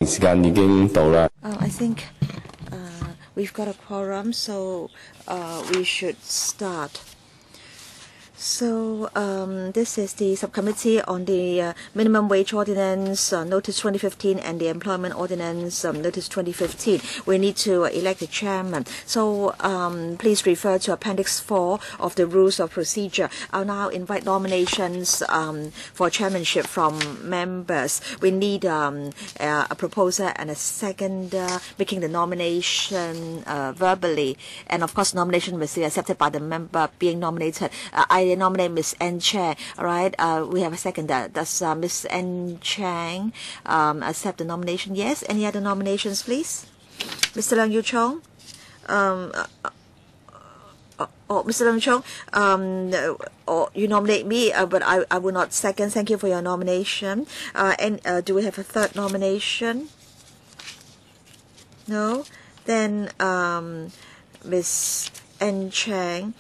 I think we've got a quorum, so we should start. So this is the subcommittee on the minimum wage ordinance notice 2015 and the employment ordinance notice 2015. We need to elect a chairman. So please refer to Appendix 4 of the Rules of Procedure. I'll now invite nominations for chairmanship from members. We need a proposer and a seconder making the nomination verbally. And of course, nomination must be accepted by the member being nominated. I nominate Ms. N. Chang. All right, we have a seconder. Does Ms. N. Chang accept the nomination? Yes. Any other nominations, please? Mr. Leung Yu Chong. Mr. Leung Chong, you nominate me, but I will not second. Thank you for your nomination. And do we have a third nomination? No. Then Ms. N. Chang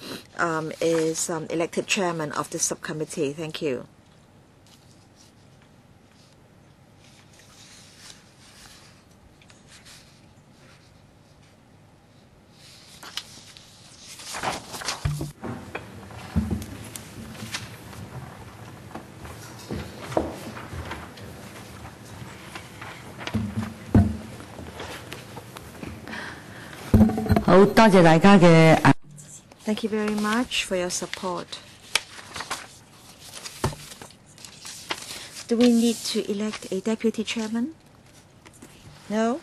is elected chairman of the subcommittee. Thank you. Thank you very much for your support. Do we need to elect a deputy chairman? No?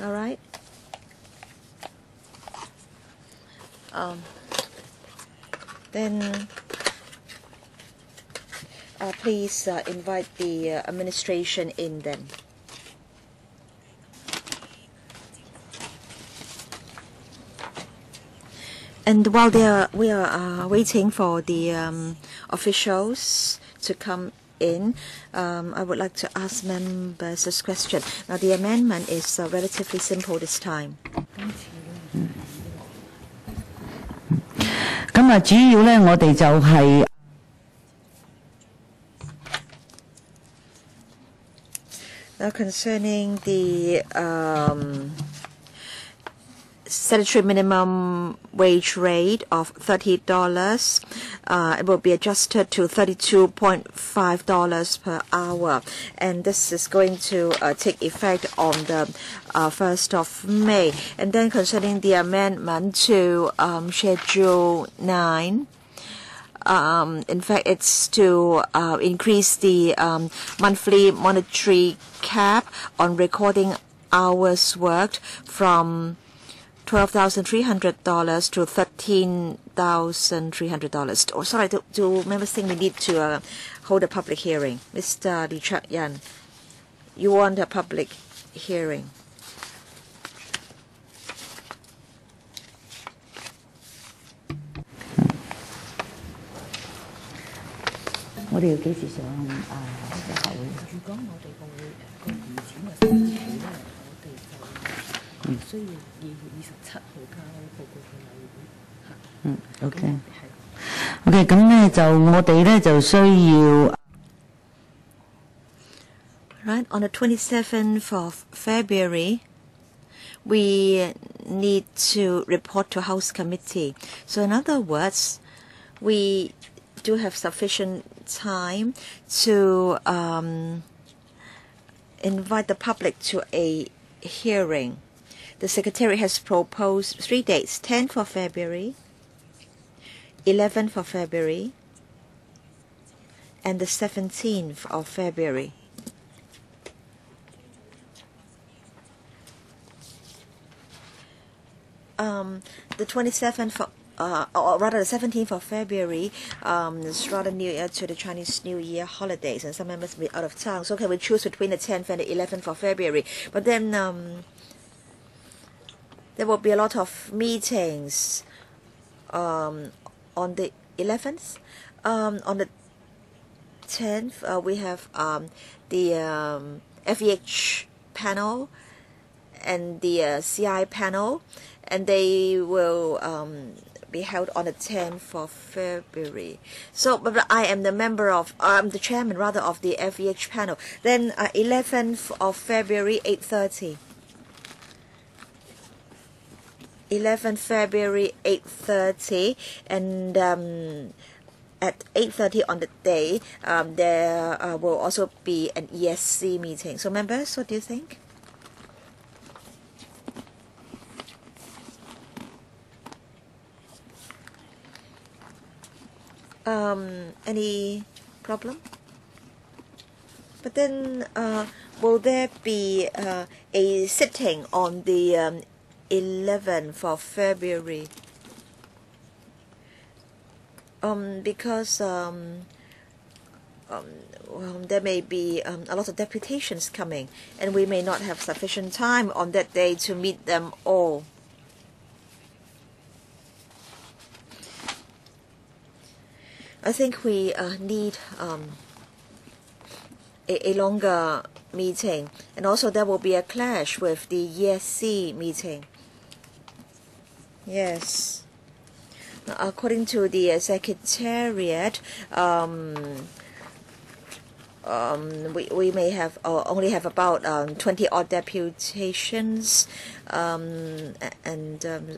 All right. Then please invite the administration in then. And while we are waiting for the officials to come in, I would like to ask members this question. Now, the amendment is relatively simple this time. Now, concerning the statutory minimum wage rate of $30, it will be adjusted to $32.5 per hour, and this is going to take effect on the 1st of May. And then concerning the amendment to Schedule 9, in fact, it's to increase the monthly monetary cap on recording hours worked from $12,300 to $13,300. Oh, sorry, do members think we need to hold a public hearing? Mr. Lee Chak Yan, you want a public hearing? Okay. Okay, 咁咧就我哋咧就需要。Right, on the 27th of February, we need to report to House Committee. So in other words, we do have sufficient time to invite the public to a hearing. The Secretary has proposed 3 dates, 10th of February, 11th of February, and the 17th of February. The 27th, or rather the 17th of February, is rather near to the Chinese New Year holidays, and some members may be out of town. So can we choose between the 10th and the 11th of February? But then there will be a lot of meetings on the 11th. On the 10th, we have the FEH panel and the CI panel, and they will be held on the 10th of February. So, but I am the member of, the chairman rather of the FEH panel. Then 11th of February, 8:30. 11th February, 8:30, and at 8:30 on the day, there will also be an ESC meeting. So, members, what do you think? Any problem? But then, will there be a sitting on the 11th of February? Because there may be a lot of deputations coming, and we may not have sufficient time on that day to meet them all. I think we need a longer meeting, and also there will be a clash with the ESC meeting. Yes. According to the Secretariat, we may have only have about 20 odd deputations, and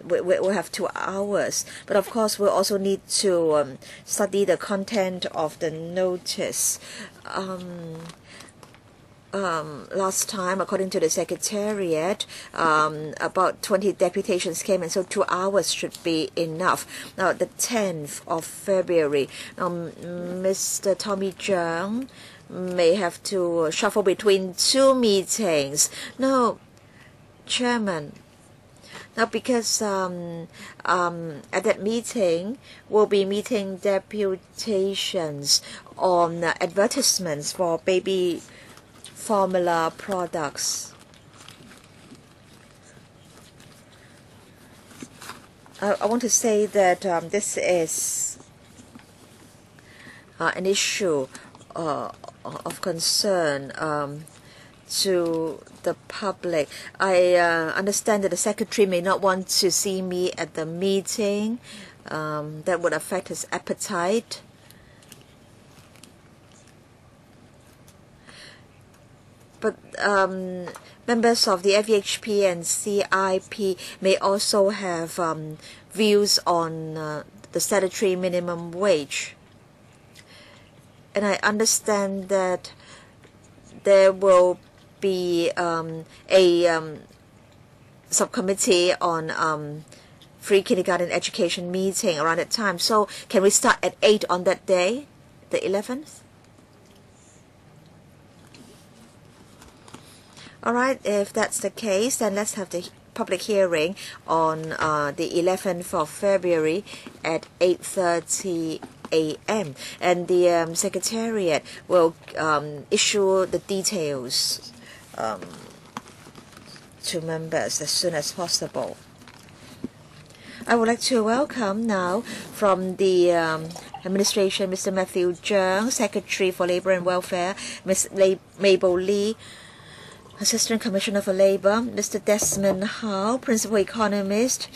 we'll have 2 hours. But of course, we'll also need to study the content of the notice. Last time, according to the Secretariat, about 20 deputations came, and so 2 hours should be enough. Now, the 10th of February, Mr. Tommy Cheung may have to shuffle between 2 meetings. No, Chairman. Now, because at that meeting, we'll be meeting deputations on advertisements for baby formula products. I want to say that this is an issue of concern to the public. I understand that the secretary may not want to see me at the meeting. That would affect his appetite. But members of the FEHP and CIP may also have views on the statutory minimum wage. And I understand that there will be a subcommittee on free kindergarten education meeting around that time. So can we start at 8 on that day, the 11th? All right, if that's the case, then let's have the public hearing on the 11th of February at 8:30 a.m. And the Secretariat will issue the details to members as soon as possible. I would like to welcome now from the administration Mr. Matthew Cheung, Secretary for Labour and Welfare, Ms. Mabel Lee, Assistant Commissioner for Labour, Mr. Desmond Howe, Principal Economist,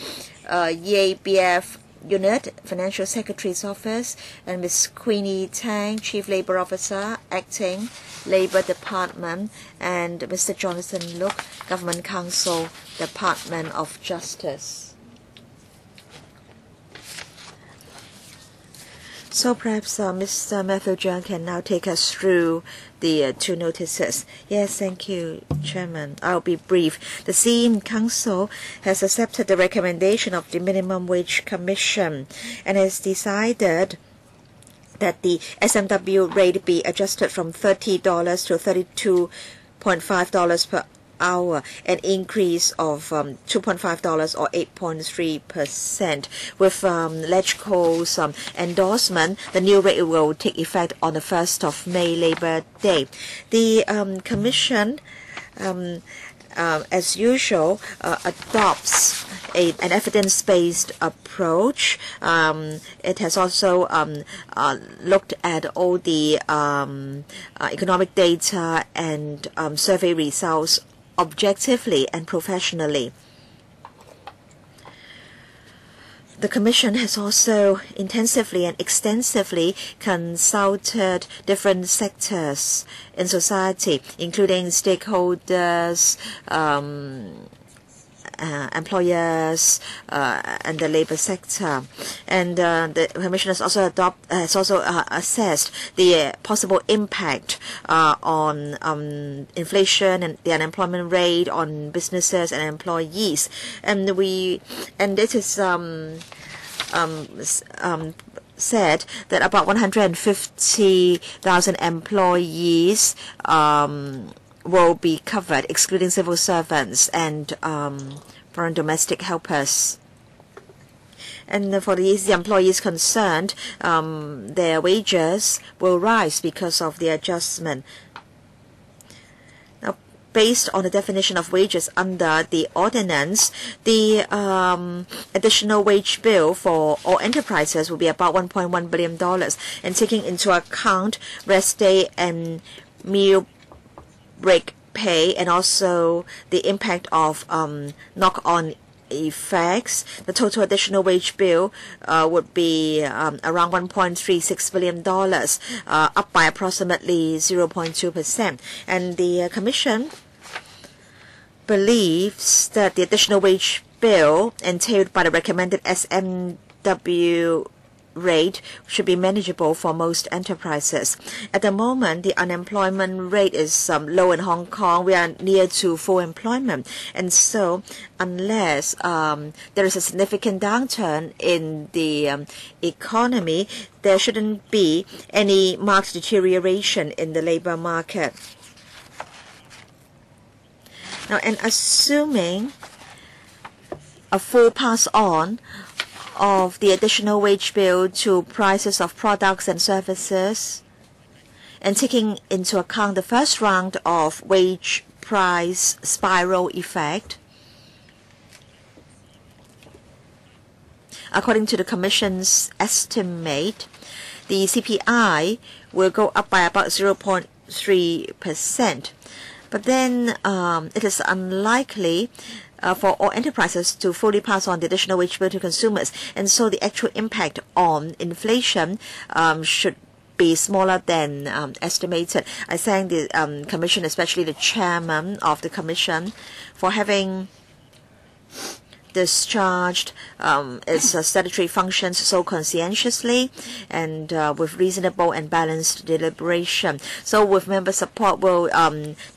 BF Unit, Financial Secretary's Office, and Ms. Queenie Tang, Chief Labour Officer, Acting Labour Department, and Mr. Jonathan Look, Government Counsel, Department of Justice. So perhaps Mr. Matthew Cheung can now take us through the 2 notices. Yes, thank you, Chairman. I'll be brief. The CEM Council has accepted the recommendation of the Minimum Wage Commission and has decided that the SMW rate be adjusted from $30 to $32.5 per hour, an increase of $2.5 or 8.3%. With LegCo's endorsement, the new rate will take effect on the 1st of May, Labor Day. The Commission, as usual, adopts an evidence-based approach. It has also looked at all the economic data and survey results objectively and professionally. The Commission has also intensively and extensively consulted different sectors in society, including stakeholders, employers, and the labor sector. And the Commission has also assessed the possible impact on inflation and the unemployment rate on businesses and employees. And it is said that about 150,000 employees will be covered, excluding civil servants and foreign domestic helpers. And for the employees concerned, their wages will rise because of the adjustment. Now, based on the definition of wages under the ordinance, the additional wage bill for all enterprises will be about $1.1 billion. And taking into account rest day and meal break pay and also the impact of knock-on effects, the total additional wage bill would be around $1.36 billion, up by approximately 0.2%. And the Commission believes that the additional wage bill entailed by the recommended SMW rate should be manageable for most enterprises. At the moment, the unemployment rate is low in Hong Kong. We are near to full employment. And so unless there is a significant downturn in the economy, there shouldn't be any marked deterioration in the labor market. Now, and assuming a full pass on of the additional wage bill to prices of products and services, and taking into account the first round of wage price spiral effect, according to the Commission's estimate, the CPI will go up by about 0.3%. But then it is unlikely for all enterprises to fully pass on the additional wage bill to consumers. And so the actual impact on inflation should be smaller than estimated. I thank the Commission, especially the Chairman of the Commission, for having discharged its statutory functions so conscientiously and with reasonable and balanced deliberation. So with member support, we'll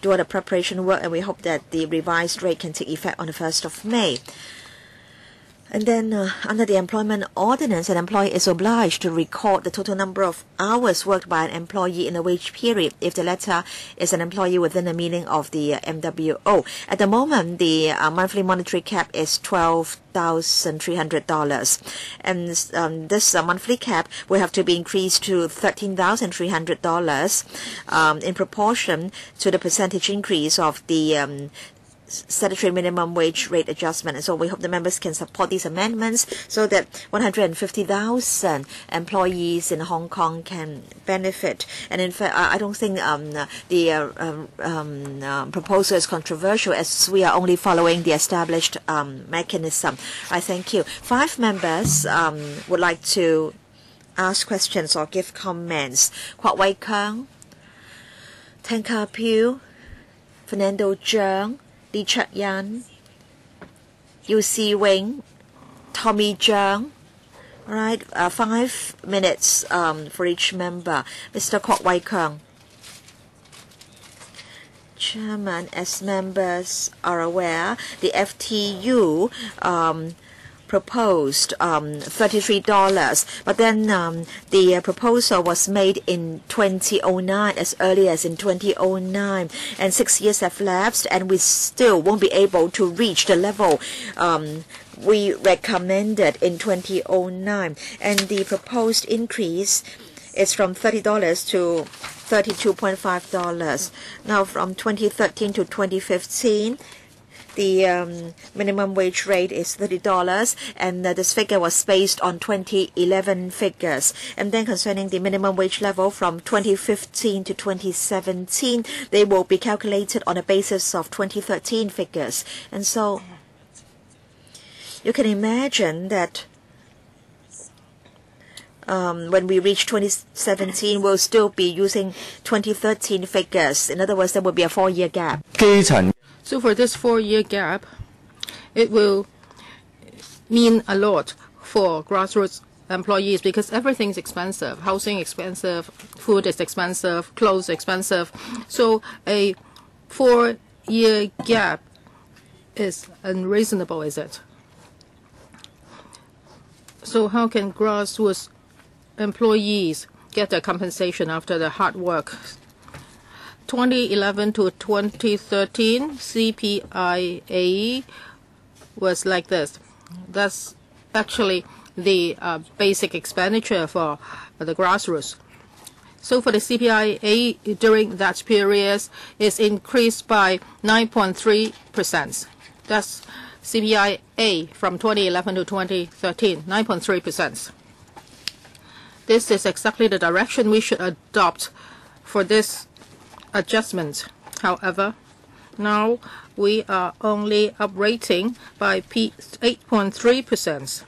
do all the preparation work, and we hope that the revised rate can take effect on the 1st of May. And then under the employment ordinance, an employee is obliged to record the total number of hours worked by an employee in a wage period if the latter is an employee within the meaning of the MWO. At the moment, the monthly monetary cap is $12,300. And this monthly cap will have to be increased to $13,300 in proportion to the percentage increase of the statutory minimum wage rate adjustment. And so we hope the members can support these amendments so that 150,000 employees in Hong Kong can benefit. And in fact, I don't think the proposal is controversial, as we are only following the established mechanism. I thank you. 5 members would like to ask questions or give comments. Kwok Wai Keung, Tan Ka Pew, Fernando Cheung, Lee Chak Yan, Yu Si Wing, Tommy Zhang. All right, 5 minutes for each member. Mr. Kwok Wai Keung. Chairman, as members are aware, the FTU proposed $33, but then the proposal was made in 2009, as early as in 2009, and 6 years have lapsed, and we still won't be able to reach the level we recommended in 2009. And the proposed increase is from $30 to $32.5. Now, from 2013 to 2015, the minimum wage rate is $30, and this figure was based on 2011 figures. And then concerning the minimum wage level from 2015 to 2017, they will be calculated on a basis of 2013 figures. And so you can imagine that when we reach 2017, we'll still be using 2013 figures. In other words, there will be a 4-year gap. So for this 4-year gap, it will mean a lot for grassroots employees because everything's expensive. Housing expensive, food is expensive, clothes expensive. So a 4-year gap is unreasonable, is it? So how can grassroots employees get their compensation after the hard work? 2011 to 2013 CPIA was like this. That's actually the basic expenditure for the grassroots. So for the CPIA during that period is increased by 9.3%. That's CPIA from 2011 to 2013, 9.3%. This is exactly the direction we should adopt for this adjustment. However, now we are only uprating by 8.3%.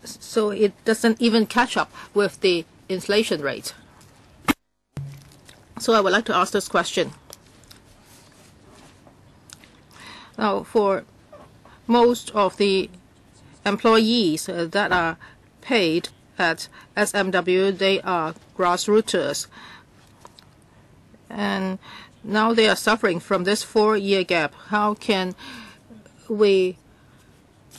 So it doesn't even catch up with the inflation rate. So I would like to ask this question. Now, for most of the employees that are paid at SMW, they are grassrooters. And now they are suffering from this 4-year gap. How can we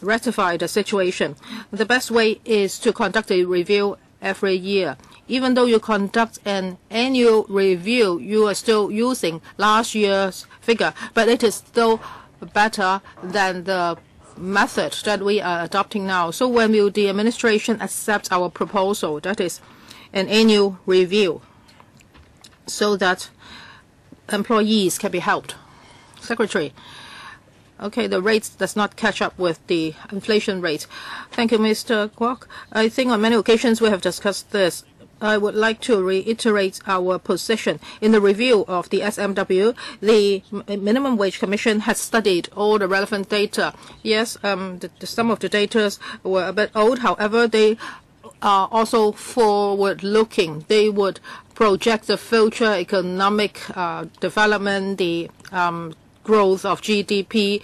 rectify the situation? The best way is to conduct a review every year. Even though you conduct an annual review, you are still using last year's figure, but it is still better than the method that we are adopting now. So when will the administration accept our proposal, that is an annual review, so that employees can be helped? Secretary. Okay, the rates does not catch up with the inflation rate. Thank you, Mr. Kwok. I think on many occasions we have discussed this. I would like to reiterate our position. In the review of the SMW, the Minimum Wage Commission has studied all the relevant data. Yes, some of the data were a bit old. However, they are also forward-looking. They would project the future economic development, the growth of GDP,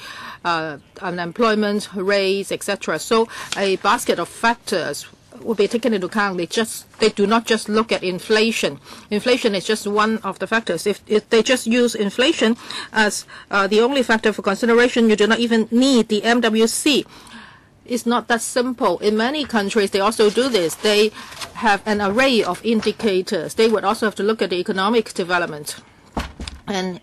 unemployment rates, etc. So a basket of factors will be taken into account. They do not just look at inflation. Inflation is just one of the factors. If they just use inflation as the only factor for consideration, you do not even need the MWC. It's not that simple. In many countries, they also do this. They have an array of indicators. They would also have to look at the economic development. And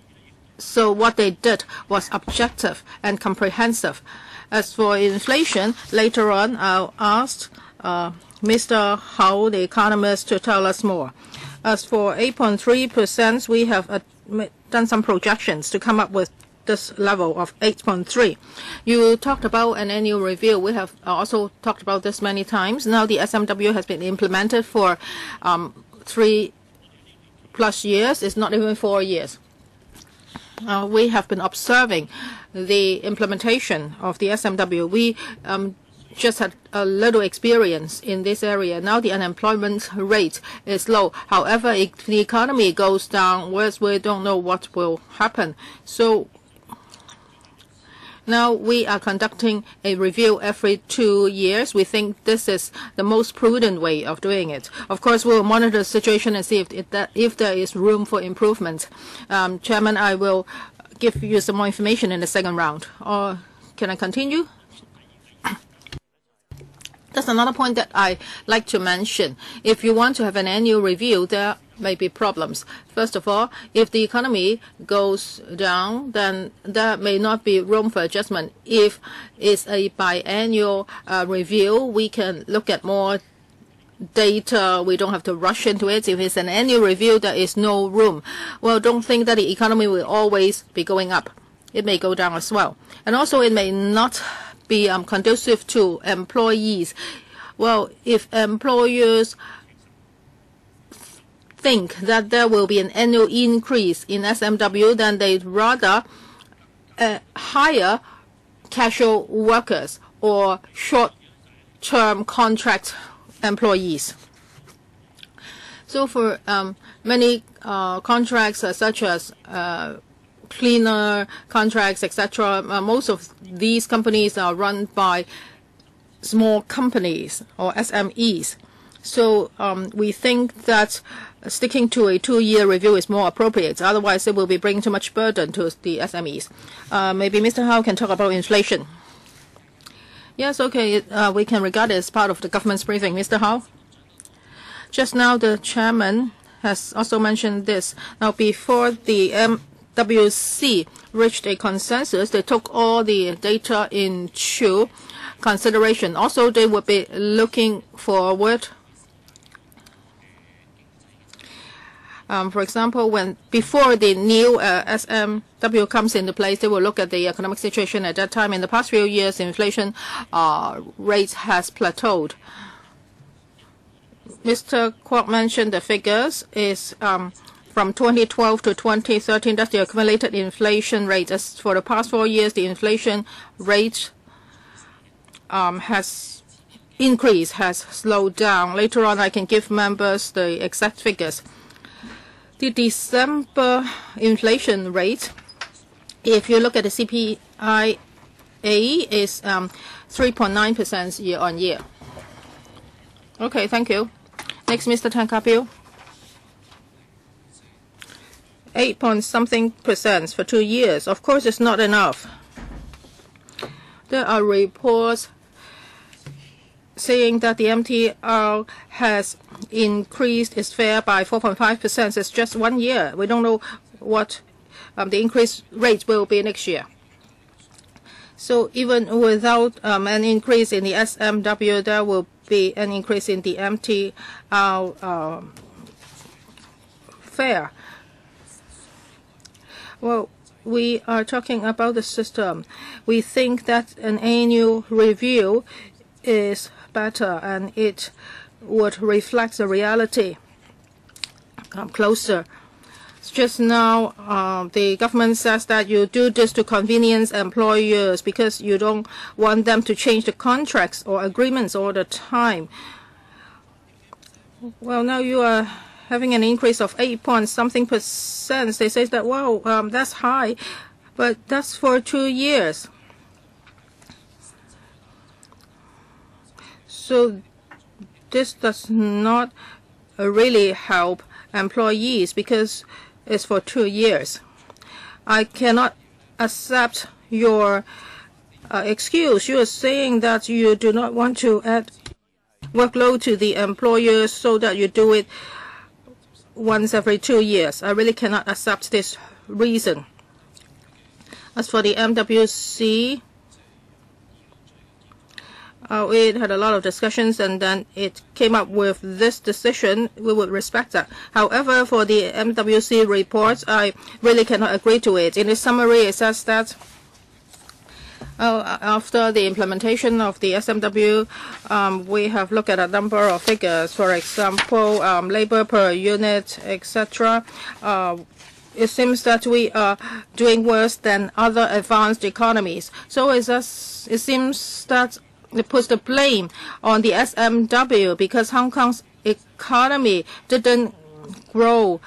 so what they did was objective and comprehensive. As for inflation, later on, I'll ask Mr. Hao, the economist, to tell us more. As for 8.3%, we have done some projections to come up with this level of 8.3. You talked about an annual review. We have also talked about this many times. Now the SMW has been implemented for 3+ years. It's not even 4 years. We have been observing the implementation of the SMW. We just had a little experience in this area. Now the unemployment rate is low. However, if the economy goes down, we don't know what will happen. So now we are conducting a review every 2 years. We think this is the most prudent way of doing it. Of course, we'll monitor the situation and see if there is room for improvement. Chairman, I will give you some more information in the second round. Or can I continue? That's another point that I like to mention. If you want to have an annual review, there may be problems. First of all, if the economy goes down, then there may not be room for adjustment. If it's a biannual review, we can look at more data. We don't have to rush into it. If it's an annual review, there is no room. Well, don't think that the economy will always be going up. It may go down as well. And also, it may not be conducive to employees. Well, if employers think that there will be an annual increase in SMW, then they'd rather hire casual workers or term contract employees. So for many contracts such as cleaner contracts, etc., most of these companies are run by small companies or SMEs. So we think that sticking to a 2-year review is more appropriate. Otherwise, it will be bringing too much burden to the SMEs. Maybe Mr. Howe can talk about inflation. Yes, okay. We can regard it as part of the government's briefing. Mr. Howe? Just now, the chairman has also mentioned this. Now, before the MWC reached a consensus, they took all the data into consideration. Also, they would be looking forward. For example, before the new SMW comes into place, they will look at the economic situation at that time. In the past few years, inflation rate has plateaued. Mr. Kwok mentioned the figures is from 2012 to 2013. That's the accumulated inflation rate. As for the past 4 years, the inflation rate has increased, has slowed down. Later on, I can give members the exact figures. The December inflation rate, if you look at the CPIA, is 3.9% year-on-year. Okay, thank you. Next, Mr. Tan Ka-pil. 8-point-something% for 2 years. Of course, it's not enough. There are reports saying that the MTR has increased its fare by 4.5%. It's just 1 year. We don't know what the increase rate will be next year. So even without an increase in the SMW, there will be an increase in the MTR fare. Well, we are talking about the system. We think that an annual review is better and it would reflect the reality closer. Just now, the government says that you do this to convenience employers because you don't want them to change the contracts or agreements all the time. Well, now you are having an increase of 8-point-something%. They say that, wow, that's high, but that's for 2 years. So this does not really help employees because it's for 2 years. I cannot accept your excuse. You are saying that you do not want to add workload to the employers so that you do it once every 2 years. I really cannot accept this reason. As for the MWC, it had a lot of discussions and then it came up with this decision. We would respect that. However, for the MWC reports, I really cannot agree to it. In the summary, it says that after the implementation of the SMW, we have looked at a number of figures. For example, labor per unit, etc. It seems that we are doing worse than other advanced economies. So it seems that it puts the blame on the SMW because Hong Kong's economy didn't grow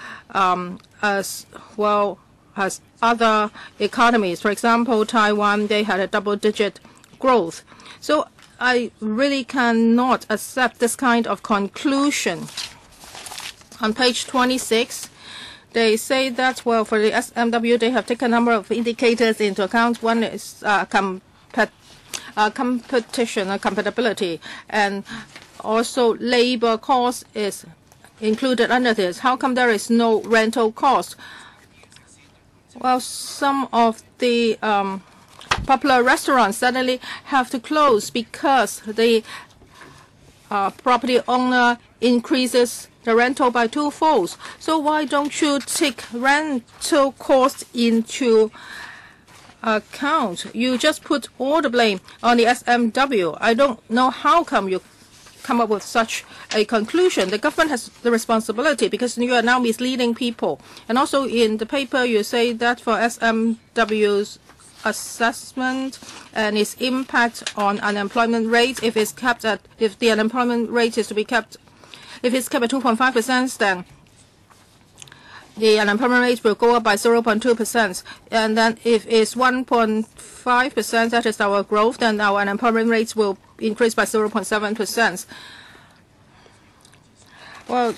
as well as other economies. For example, Taiwan, they had a double-digit growth. So I really cannot accept this kind of conclusion. On page 26, they say that, well, for the SMW, they have taken a number of indicators into account. One is competition and compatibility, and also labor cost is included under this. How come there is no rental cost? Well, some of the popular restaurants suddenly have to close because the property owner increases the rental by 2-fold. So why don't you take rental costs into account? You just put all the blame on the SMW. I don't know how come you come up with such a conclusion. The government has the responsibility because you are now misleading people. And also in the paper you say that for SMWs assessment and its impact on unemployment rate. If the unemployment rate is to be kept, if it's kept at 2.5%, then the unemployment rate will go up by 0.2%. And then if it's 1.5%, that is our growth, then our unemployment rates will increase by 0.7%. Well,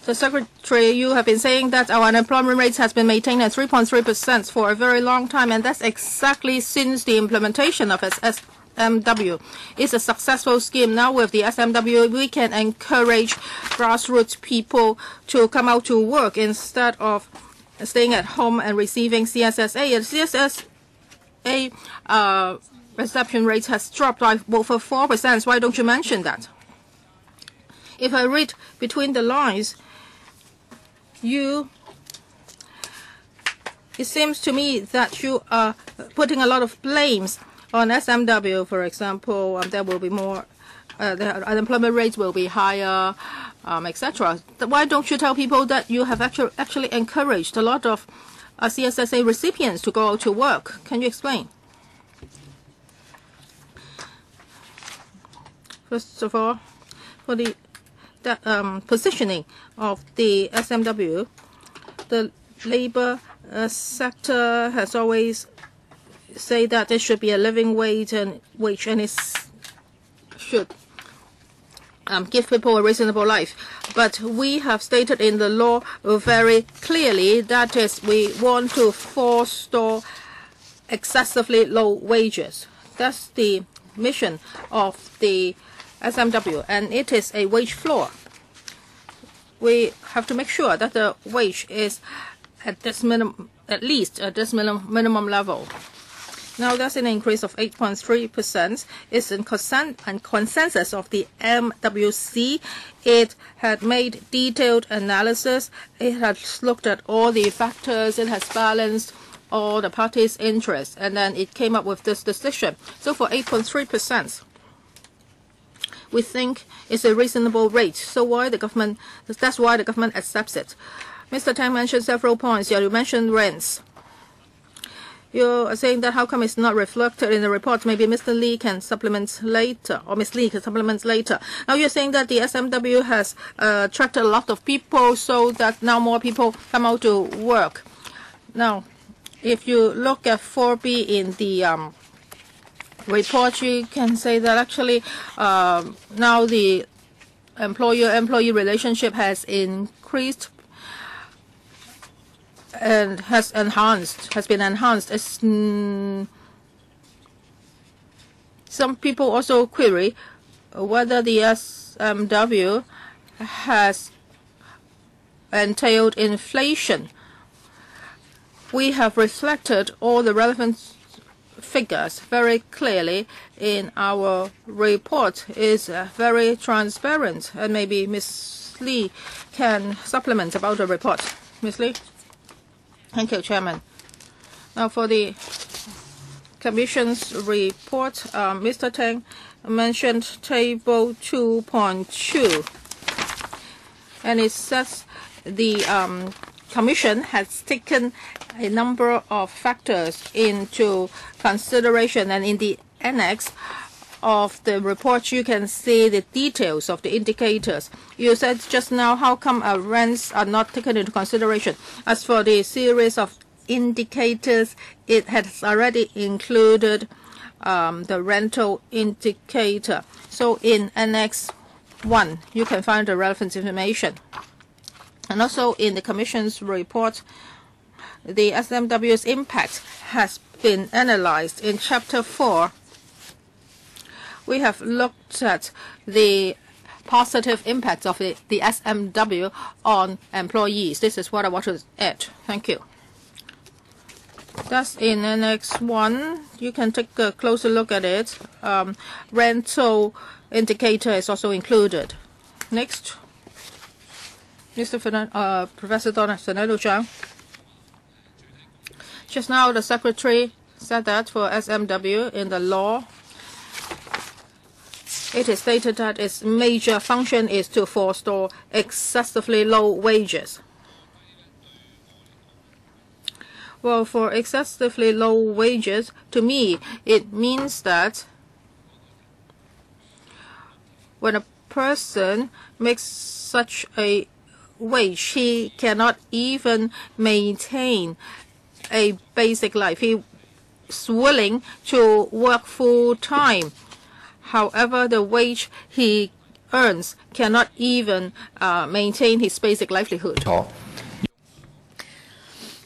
the Secretary, you have been saying that our unemployment rate has been maintained at 3.3% for a very long time, and that's exactly since the implementation of SMW. It's a successful scheme. Now with the SMW, we can encourage grassroots people to come out to work instead of staying at home and receiving CSSA. And CSSA reception rate has dropped by over 4%. Why don't you mention that? If I read between the lines, it seems to me that you are putting a lot of blames on SMW. For example, there will be more, the unemployment rates will be higher, etc. Why don't you tell people that you have actually encouraged a lot of CSSA recipients to go out to work? Can you explain? First of all, for the positioning of the SMW, the labor sector has always said that there should be a living wage and it should give people a reasonable life. But we have stated in the law very clearly that is we want to forestall excessively low wages. That's the mission of the SMW, and it is a wage floor. We have to make sure that the wage is at this at least at this minimum level. Now that's an increase of 8.3%. It's in consensus of the MWC. It had made detailed analysis. It has looked at all the factors. It has balanced all the parties' interests, and then it came up with this decision. So for 8.3%. we think it's a reasonable rate. So that's why the government accepts it. Mr. Tang mentioned several points. You mentioned rents. You are saying that how come it's not reflected in the report? Maybe Mr. Lee can supplement later, or Ms. Lee can supplement later. Now you're saying that the SMW has attracted a lot of people, so that now more people come out to work. Now, if you look at 4B in the report, you can say that actually now the employer-employee relationship has increased and has been enhanced. Some people also query whether the SMW has entailed inflation. We have reflected all the relevant figures very clearly in our report. Is very transparent, and maybe Ms. Lee can supplement about the report. Ms. Lee? Thank you, Chairman. Now for the Commission's report, Mr. Tang mentioned Table 2.2, and it says the Commission has taken a number of factors into consideration, and in the annex of the report you can see the details of the indicators. You said just now how come rents are not taken into consideration. As for the series of indicators, it has already included the rental indicator. So in Annex 1 you can find the relevant information. And also in the Commission's report, the SMW's impact has been analyzed. In Chapter 4, we have looked at the positive impact of the SMW on employees. This is what I want to add. Thank you. That's in Annex 1. You can take a closer look at it. Rental indicator is also included. Next. Professor Fernando Zhang. Just now the Secretary said that for SMW in the law, it is stated that its major function is to forestall excessively low wages. Well, for excessively low wages, to me, it means that when a person makes such a wage, he cannot even maintain a basic life. He is willing to work full time. However, the wage he earns cannot even maintain his basic livelihood.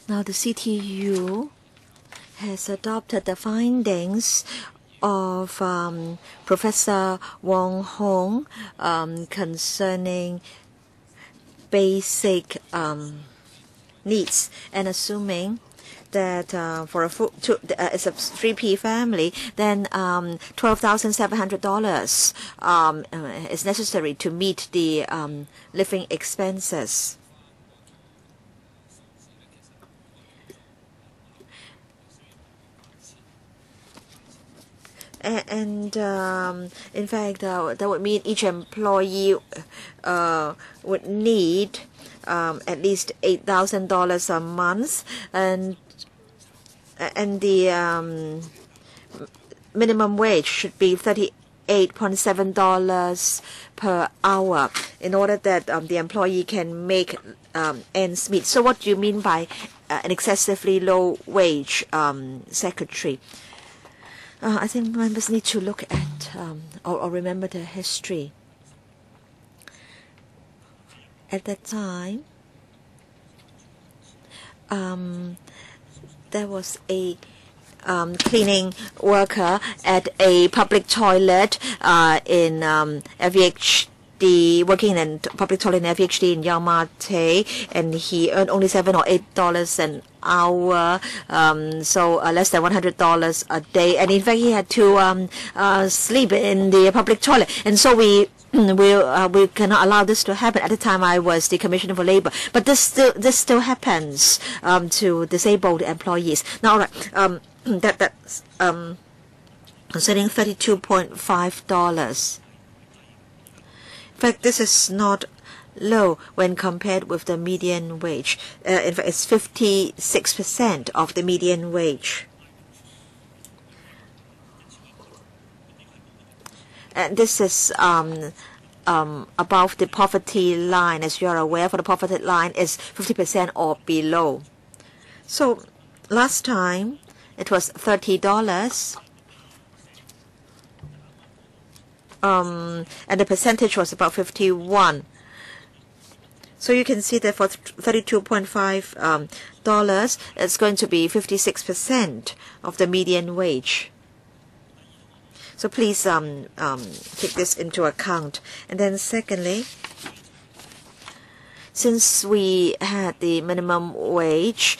Now, the CTU has adopted the findings of Professor Wong Hong concerning basic needs, and assuming that for it's a 3P family, then $12,700 is necessary to meet the living expenses. And in fact, that would mean each employee would need at least $8,000 a month, and the minimum wage should be $38.7 per hour in order that the employee can make ends meet. So what do you mean by an excessively low wage, Secretary? I think members need to look at or remember the history. At that time, there was a cleaning worker at a public toilet in FVHD, working in a public toilet in FVHD in Yau Ma Tei, and he earned only $7 or $8 an hour, so less than $100 a day. And in fact, he had to sleep in the public toilet, and so we cannot allow this to happen. At the time, I was the Commissioner for Labor, but this still happens to disabled employees. Now, all right, that's concerning $32.5. In fact, this is not low when compared with the median wage. In fact, it's 56% of the median wage. And this is above the poverty line. As you are aware, for the poverty line is 50% or below. So last time it was $30. And the percentage was about 51. So you can see that for $32.5, it's going to be 56% of the median wage. So please take this into account. And then secondly, since we had the minimum wage,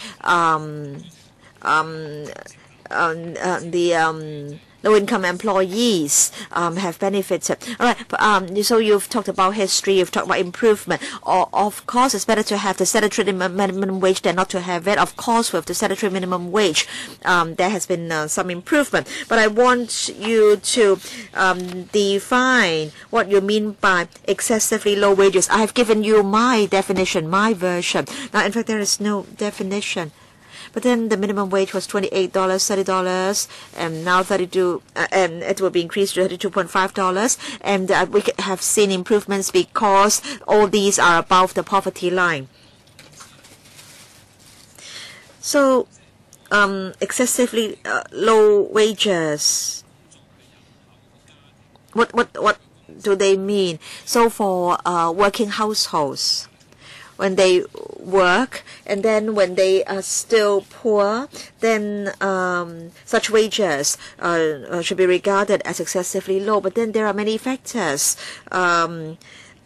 low-income employees have benefited. All right, so you've talked about history, you've talked about improvement. Of course, it's better to have the statutory minimum wage than not to have it. Of course, with the statutory minimum wage, there has been some improvement. But I want you to define what you mean by excessively low wages. I have given you my definition, my version. Now, in fact, there is no definition. But then the minimum wage was $28, $30, and now $32, and it will be increased to $32.5. And we have seen improvements because all these are above the poverty line. So, excessively low wages. What do they mean? So for working households, when they work, and then when they are still poor, then such wages should be regarded as excessively low. But then there are many factors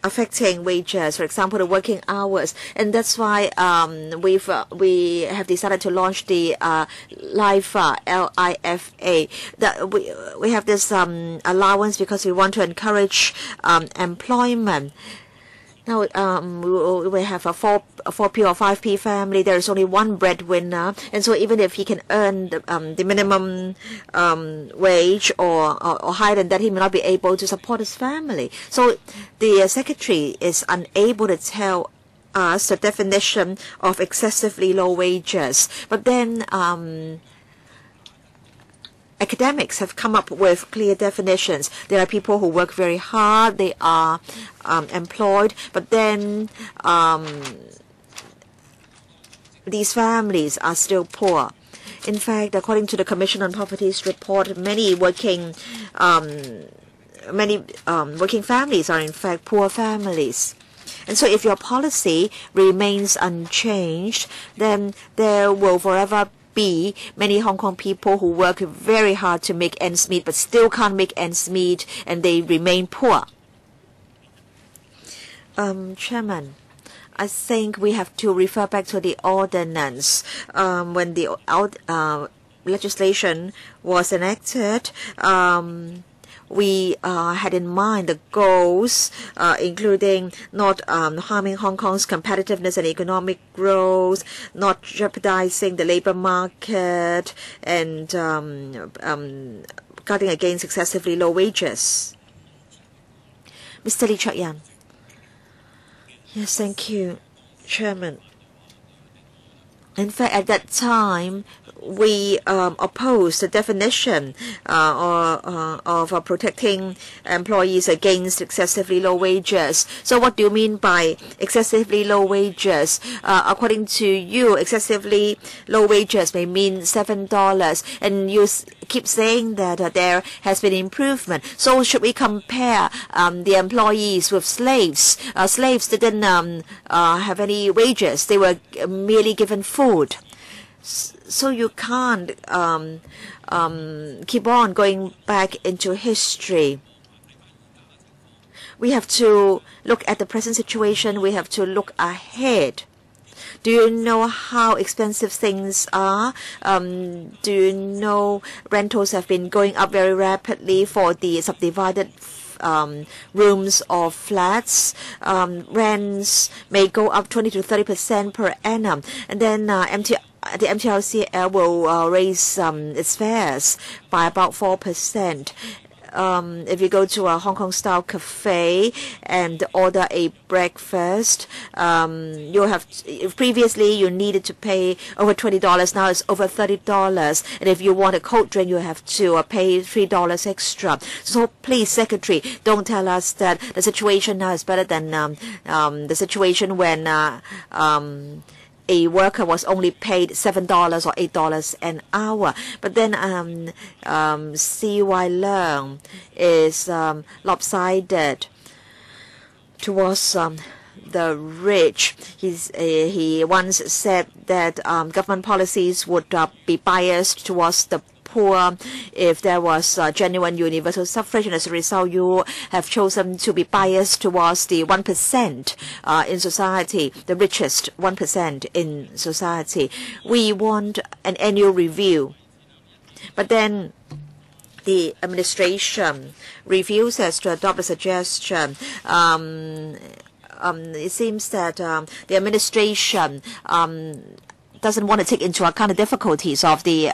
affecting wages, for example, the working hours, and that's why we have decided to launch the LIFA, L-I-F-A. That we have this allowance because we want to encourage employment. Now, we have a 4P or 5P family. There is only one breadwinner, and so even if he can earn the minimum wage or higher than that, he may not be able to support his family. So the secretary is unable to tell us the definition of excessively low wages. But then academics have come up with clear definitions. There are people who work very hard, they are employed, but then these families are still poor. In fact, according to the Commission on Poverty's report, many working families are in fact poor families. And so if your policy remains unchanged, then there will forever be many Hong Kong people who work very hard to make ends meet but still can't make ends meet and they remain poor. Chairman, I think we have to refer back to the ordinance. When the legislation was enacted, we had in mind the goals, including not harming Hong Kong's competitiveness and economic growth, not jeopardizing the labor market, and guarding against excessively low wages. Mr. Lee Chok Yan. Yes, thank you, Chairman. In fact, at that time, we opposed the definition of protecting employees against excessively low wages. So what do you mean by excessively low wages? According to you, excessively low wages may mean $7, and you keep saying that there has been improvement. So should we compare the employees with slaves? Slaves didn't have any wages. They were merely given food. So you can't keep on going back into history. We have to look at the present situation. We have to look ahead. Do you know how expensive things are? Do you know rentals have been going up very rapidly for the subdivided rooms or flats? Rents may go up 20 to 30% per annum. And then the MTRCL will raise its fares by about 4%. If you go to a Hong Kong style cafe and order a breakfast, you have previously you needed to pay over $20. Now it's over $30. And if you want a cold drink, you have to pay $3 extra. So please, Secretary, don't tell us that the situation now is better than the situation when a worker was only paid $7 or $8 an hour. But then CY Leung is lopsided towards the rich. He once said that government policies would be biased towards the poor if there was genuine universal suffrage, and as a result you have chosen to be biased towards the 1% in society, the richest 1% in society. We want an annual review, but then the administration refuses to adopt a suggestion. It seems that the administration doesn't want to take into account the difficulties of the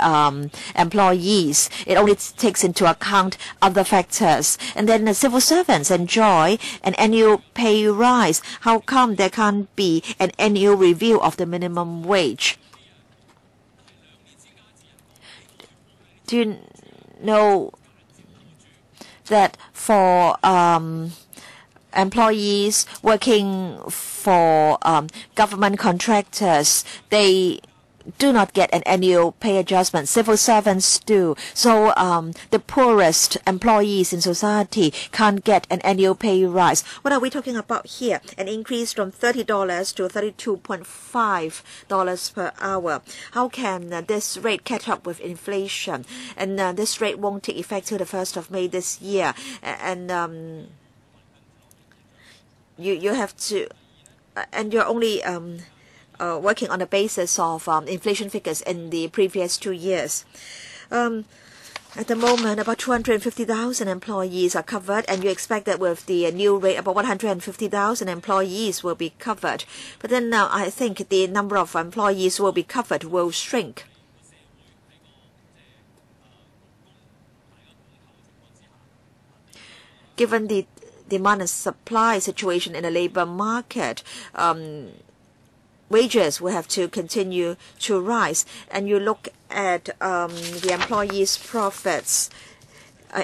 employees. It only takes into account other factors. And then the civil servants enjoy an annual pay rise. How come there can't be an annual review of the minimum wage? Do you know that for employees working for government contractors, they do not get an annual pay adjustment. Civil servants do. So the poorest employees in society can't get an annual pay rise. What are we talking about here? An increase from $30 to $32.5 per hour. How can this rate catch up with inflation? And this rate won't take effect till the 1st of May this year. And you have to, and you're only working on the basis of inflation figures in the previous 2 years. At the moment, about 250,000 employees are covered, and you expect that with the new rate, about 150,000 employees will be covered. But then now I think the number of employees who will be covered will shrink. Given the demand and supply situation in the labor market, wages will have to continue to rise. And you look at the employees' profits.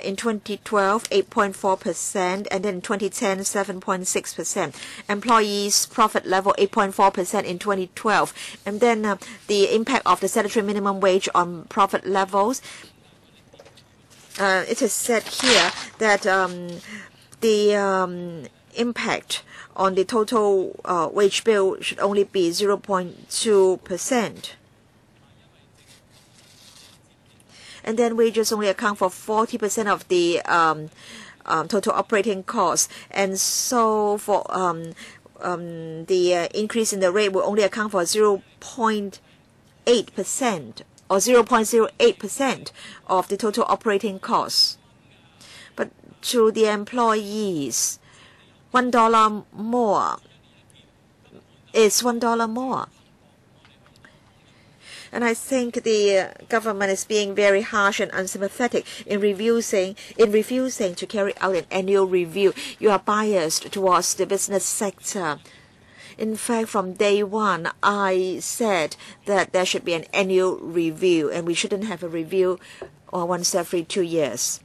In 2012, 8.4%, and then in 2010, 7.6%. Employees' profit level, 8.4% in 2012. And then the impact of the statutory minimum wage on profit levels. It is said here that the impact on the total wage bill should only be 0.2%. And then wages only account for 40% of the total operating costs. And so for the increase in the rate will only account for 0.8% or 0.08% of the total operating costs. But to the employees, $1 more is $1 more. And I think the government is being very harsh and unsympathetic in refusing to carry out an annual review. You are biased towards the business sector. In fact, from day one, I said that there should be an annual review, and we shouldn't have a review once every 2 years.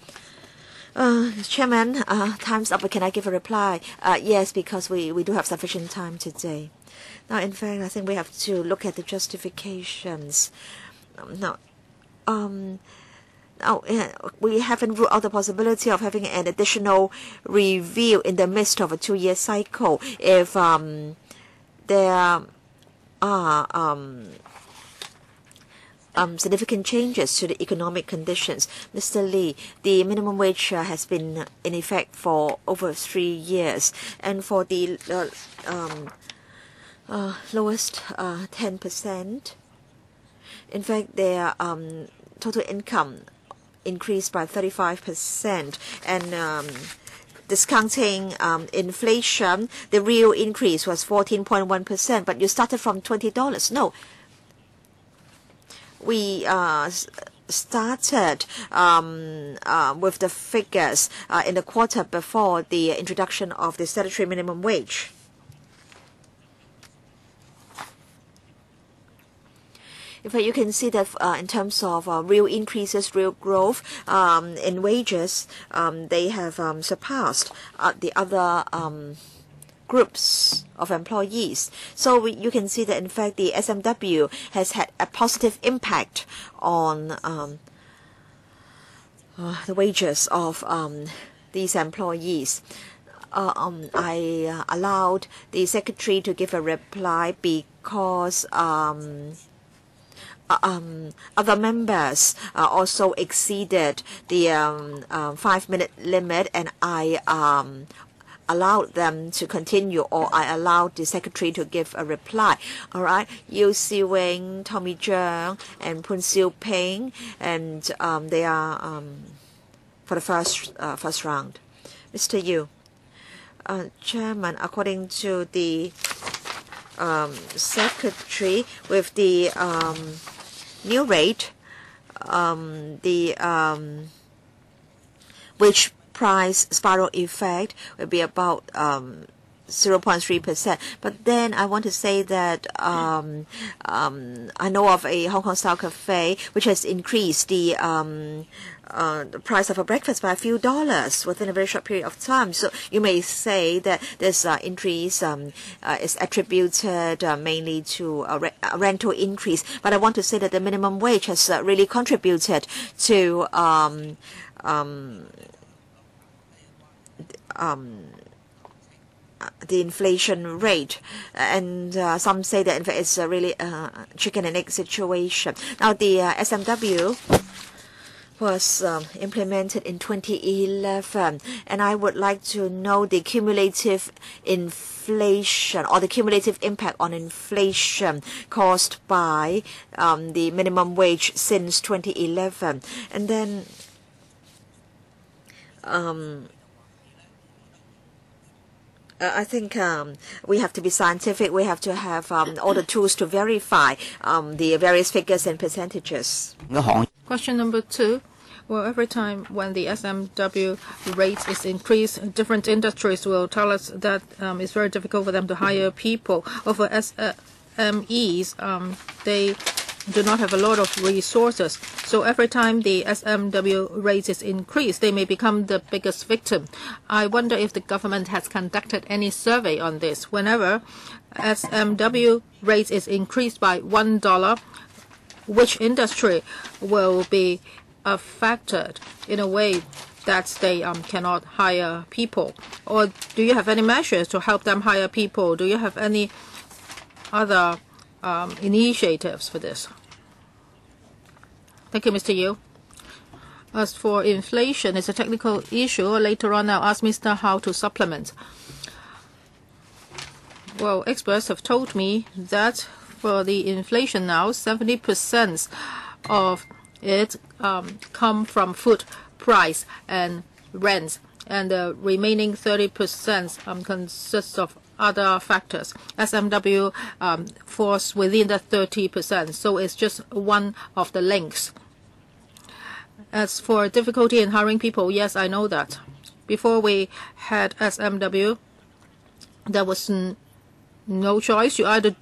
Chairman, time's up. Can I give a reply? Yes, because we do have sufficient time today. Now, in fact, I think we have to look at the justifications. We haven't ruled out the possibility of having an additional review in the midst of a 2-year cycle if there are significant changes to the economic conditions. Mr. Lee, the minimum wage has been in effect for over 3 years, and for the lowest 10%. In fact, their total income increased by 35%, and discounting inflation, the real increase was 14.1%. But you started from $20. No, we started with the figures in the quarter before the introduction of the statutory minimum wage. In fact, you can see that in terms of real increases, real growth in wages, they have surpassed the other groups of employees. So you can see that, in fact, the SMW has had a positive impact on the wages of these employees. I allowed the secretary to give a reply because other members also exceeded the 5-minute limit, and I allowed them to continue, or I allowed the secretary to give a reply. All right, Yu Si-wing, Tommy Zhang, and Poon Siu Ping, and they are for the first round. Mr. Yu, Chairman, according to the secretary, with the new rate, the wage price spiral effect will be about 0.3%. But then I want to say that I know of a Hong Kong style cafe which has increased the price of a breakfast by a few dollars within a very short period of time. So you may say that this increase is attributed mainly to a rental increase. But I want to say that the minimum wage has really contributed to the inflation rate, and some say that in fact it's really a chicken and egg situation. Now the SMW was implemented in 2011, and I would like to know the cumulative inflation or the cumulative impact on inflation caused by the minimum wage since 2011. And then I think we have to be scientific. We have to have all the tools to verify the various figures and percentages. Question number 2. Well, every time when the SMW rate is increased, different industries will tell us that it's very difficult for them to hire people. Or for SMEs, they do not have a lot of resources. So every time the SMW rate is increased, they may become the biggest victim. I wonder if the government has conducted any survey on this. Whenever SMW rate is increased by $1, which industry will be affected in a way that they cannot hire people? Or do you have any measures to help them hire people? Do you have any other initiatives for this? Thank you, Mr. Yu. As for inflation, it's a technical issue. Later on, I'll ask Mr. Hao to supplement. Well, experts have told me that for the inflation now, 70% of it come from food price and rents, and the remaining 30% consists of other factors. SMW falls within the 30%, so it's just one of the links. As for difficulty in hiring people, yes, I know that. Before we had SMW, there was no choice. You either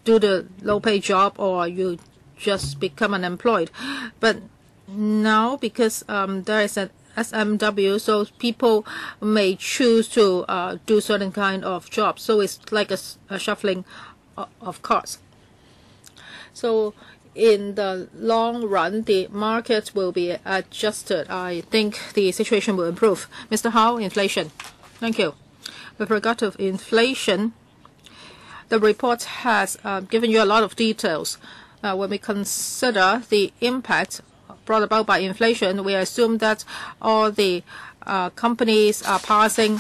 do the low-pay job or you just become unemployed. But now, because there is an SMW, so people may choose to do certain kind of jobs. So it's like a shuffling of cards. So in the long run, the market will be adjusted. I think the situation will improve. Mr. Hao, inflation. Thank you. With regard to inflation, the report has given you a lot of details. When we consider the impact brought about by inflation, we assume that all the companies are passing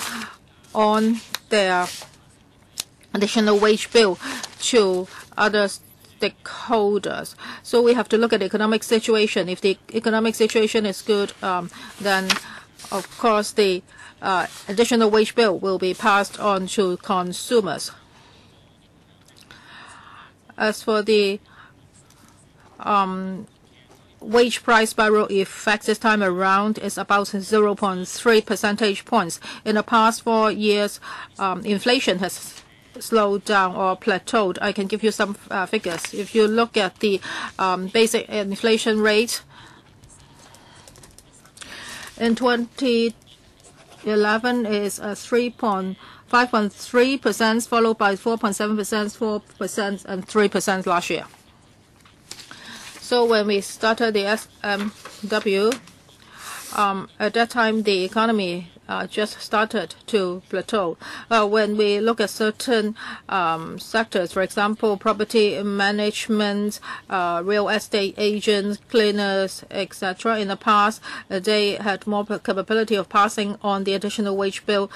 on their additional wage bill to other stakeholders. So we have to look at the economic situation. If the economic situation is good, then of course the additional wage bill will be passed on to consumers. As for the wage price spiral effect this time around is about 0.3 percentage points. In the past 4 years, inflation has slowed down or plateaued. I can give you some figures. If you look at the basic inflation rate, in 2011 is 5.3%, followed by 4.7%, 4%, and 3% last year. So when we started the SMW, at that time the economy just started to plateau. When we look at certain sectors, for example, property management, real estate agents, cleaners, etc., in the past, they had more capability of passing on the additional wage bill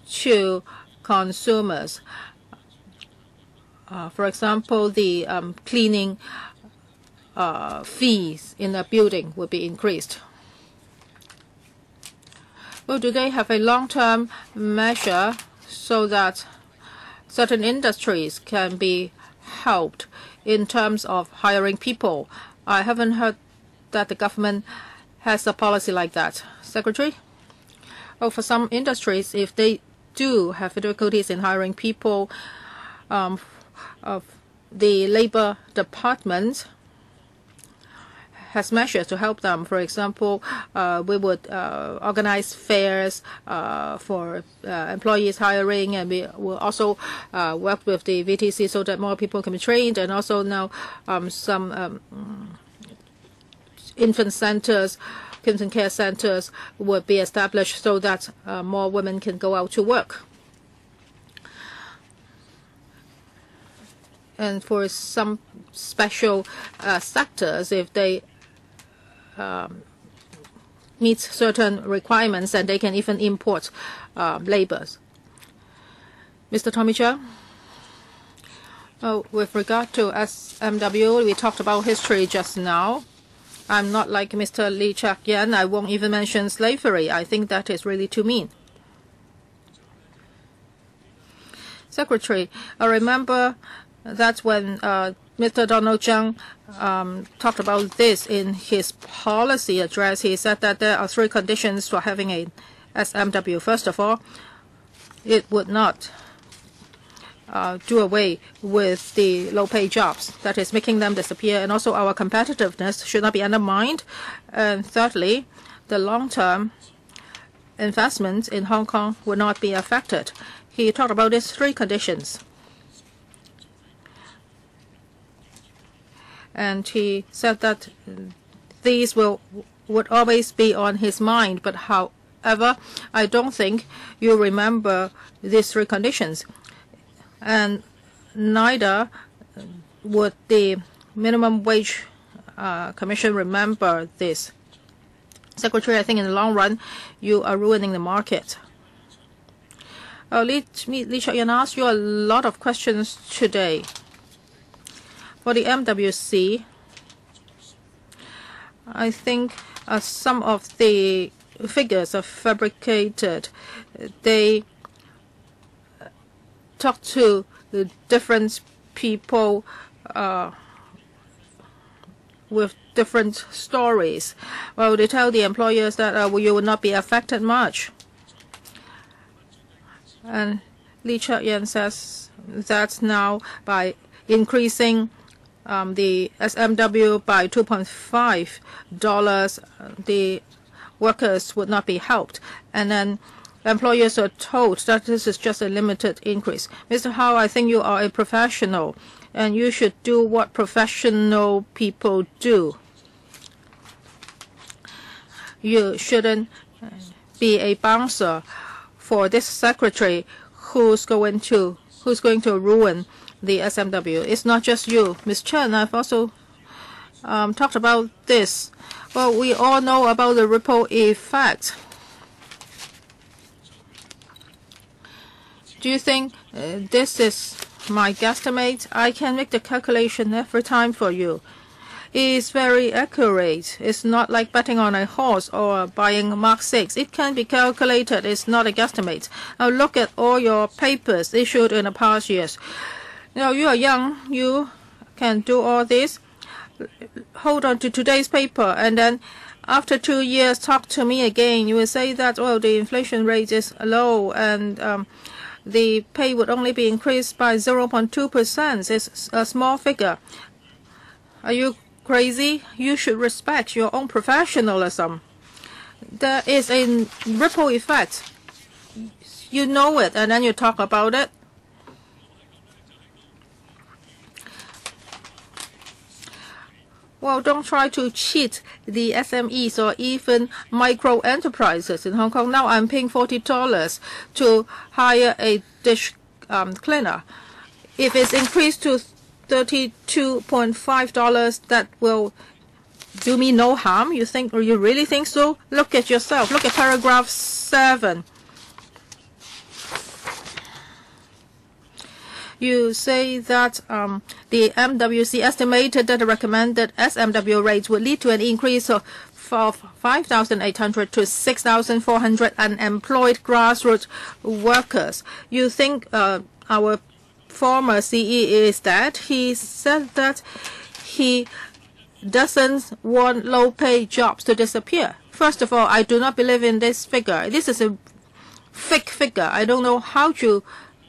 to consumers. For example, the cleaning fees in a building will be increased. Well, do they have a long-term measure so that certain industries can be helped in terms of hiring people? I haven't heard that the government has a policy like that. Secretary? Well, for some industries, if they do have difficulties in hiring people, the Labor Department has measures to help them. For example, we would organize fairs for employees hiring, and we will also work with the VTC so that more people can be trained. And also now some infant centers, infant care centers would be established so that more women can go out to work. And for some special sectors, if they meet certain requirements, and they can even import laborers. Mr. Tommy Chow? With regard to SMW, we talked about history just now. I'm not like Mr. Lee Chak-yen. I won't even mention slavery. I think that is really too mean. Secretary, I remember that when Mr. Donald Tsang talked about this in his policy address, he said that there are 3 conditions for having a SMW. First of all, it would not do away with the low-pay jobs, that is, making them disappear. And also our competitiveness should not be undermined. And thirdly, the long-term investments in Hong Kong will not be affected. He talked about these three conditions. And he said that these would always be on his mind. But however, I don't think you remember these three conditions. And neither would the minimum wage commission remember this. Secretary, I think in the long run, you are ruining the market. Li Chuk-yan asked you a lot of questions today. For the MWC, I think some of the figures are fabricated. They talk to the different people with different stories. Well, they tell the employers that you will not be affected much. And Li Chuk-yan says that now by increasing the SMW by $2.5, the workers would not be helped. And then employers are told that this is just a limited increase. Mr. Howe, I think you are a professional, and you should do what professional people do. You shouldn't be a bouncer for this secretary who's going to ruin the SMW. It's not just you, Ms. Chen. I've also talked about this. Well, we all know about the ripple effect. Do you think this is my guesstimate? I can make the calculation every time for you. It's very accurate. It's not like betting on a horse or buying Mark 6. It can be calculated. It's not a guesstimate. Now look at all your papers issued in the past years. You are young. You can do all this. Hold on to today's paper, and then after 2 years, talk to me again. You will say that, well, the inflation rate is low, and the pay would only be increased by 0.2%. It's a small figure. Are you crazy? You should respect your own professionalism. There is a ripple effect. You know it, and then you talk about it. Well, don't try to cheat the SMEs or even micro enterprises in Hong Kong. Now I'm paying $40 to hire a dish cleaner. If it's increased to $32.5, that will do me no harm. You think, or you really think so? Look at yourself. Look at paragraph 7. You say that the MWC estimated that the recommended SMW rates would lead to an increase of 5,800 to 6,400 unemployed grassroots workers. You think our former CE is that? He said that he doesn't want low-pay jobs to disappear. First of all, I do not believe in this figure. This is a fake figure. I don't know how to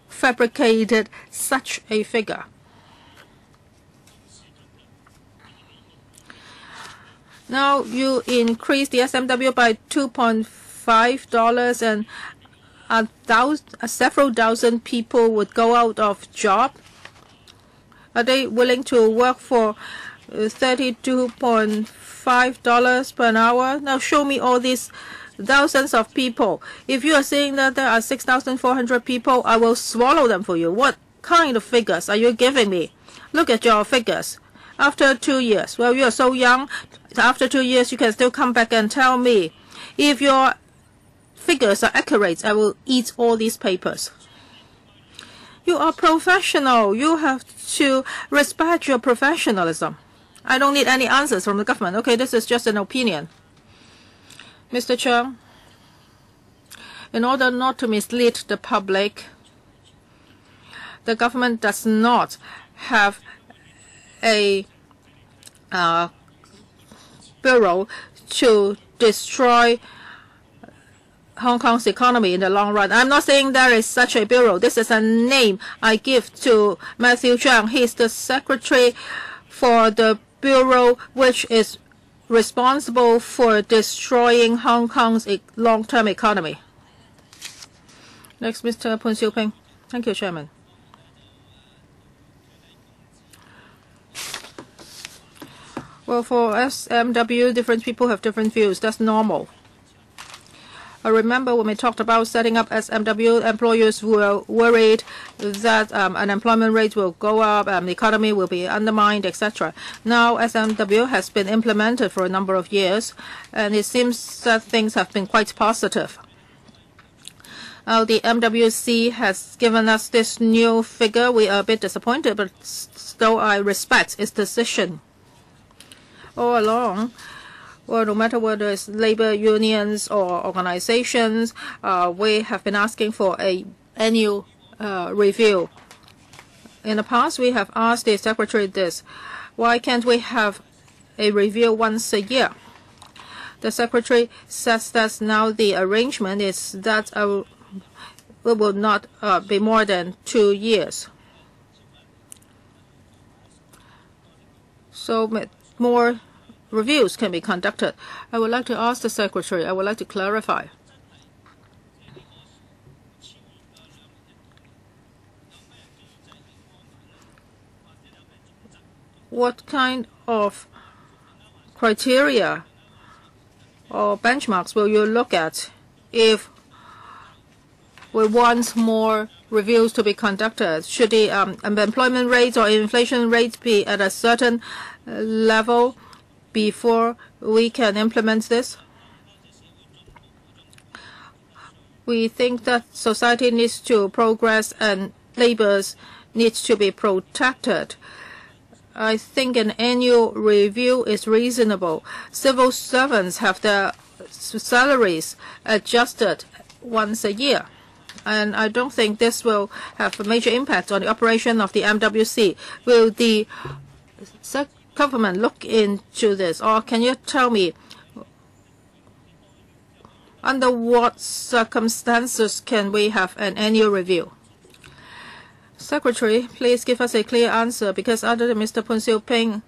fabricated such a figure. Now you increase the SMW by $2.5 and several thousand people would go out of job. Are they willing to work for $32.5 per hour? Now show me all these thousands of people. If you are saying that there are 6,400 people, I will swallow them for you. What kind of figures are you giving me? Look at your figures. After 2 years, well, you are so young. After 2 years, you can still come back and tell me. If your figures are accurate, I will eat all these papers. You are professional. You have to respect your professionalism. I don't need any answers from the government. Okay, this is just an opinion. Mr. Cheung, in order not to mislead the public, the government does not have a bureau to destroy Hong Kong's economy in the long run. I'm not saying there is such a bureau. This is a name I give to Matthew Zhang. He is the secretary for the bureau which is responsible for destroying Hong Kong's long-term economy. Next, Mr. Poon Siu Ping. Thank you, Chairman. Well, for SMW, different people have different views. That's normal. I remember when we talked about setting up SMW, employers were worried that unemployment rate will go up, the economy will be undermined, etc. Now, SMW has been implemented for a number of years, and it seems that things have been quite positive. Now, the MWC has given us this new figure. We are a bit disappointed, but still I respect its decision. All along, well, no matter whether it's labor unions or organizations, we have been asking for an annual review. In the past, we have asked the Secretary this: why can't we have a review once a year? The Secretary says that now the arrangement is that it will not be more than 2 years. So more reviews can be conducted. I would like to ask the Secretary, I would like to clarify. What kind of criteria or benchmarks will you look at if we want more reviews to be conducted? Should the employment rate or inflation rate be at a certain level before we can implement this? We think that society needs to progress and laborers needs to be protected. I think an annual review is reasonable. Civil servants have their salaries adjusted once a year, and I don't think this will have a major impact on the operation of the MWC. Will the government look into this, or can you tell me under what circumstances can we have an annual review? Secretary, please give us a clear answer, because other than Mr. Poon Siu Ping,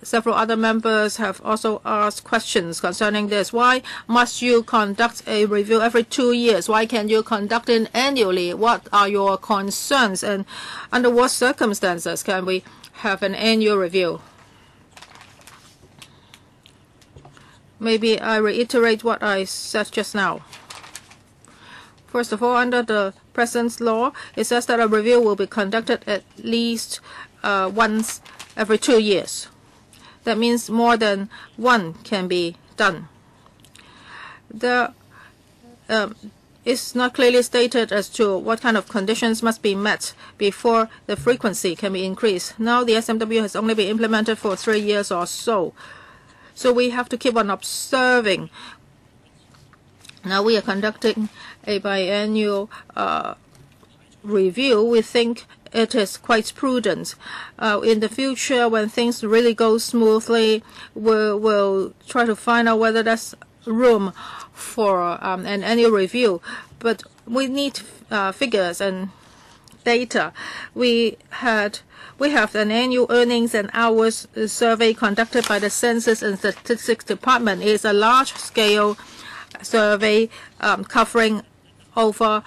several other members have also asked questions concerning this. Why must you conduct a review every 2 years? Why can't you conduct it annually? What are your concerns, and under what circumstances can we have an annual review? Maybe I reiterate what I said just now. First of all, under the present law, it says that a review will be conducted at least once every 2 years. That means more than one can be done. It's not clearly stated as to what kind of conditions must be met before the frequency can be increased. Now the SMW has only been implemented for 3 years or so. So we have to keep on observing. Now we are conducting a biannual review. We think it is quite prudent. In the future, when things really go smoothly, we'll try to find out whether there's room for an annual review. But we need figures and data. We have an annual earnings and hours survey conducted by the Census and Statistics Department. It is a large-scale survey covering over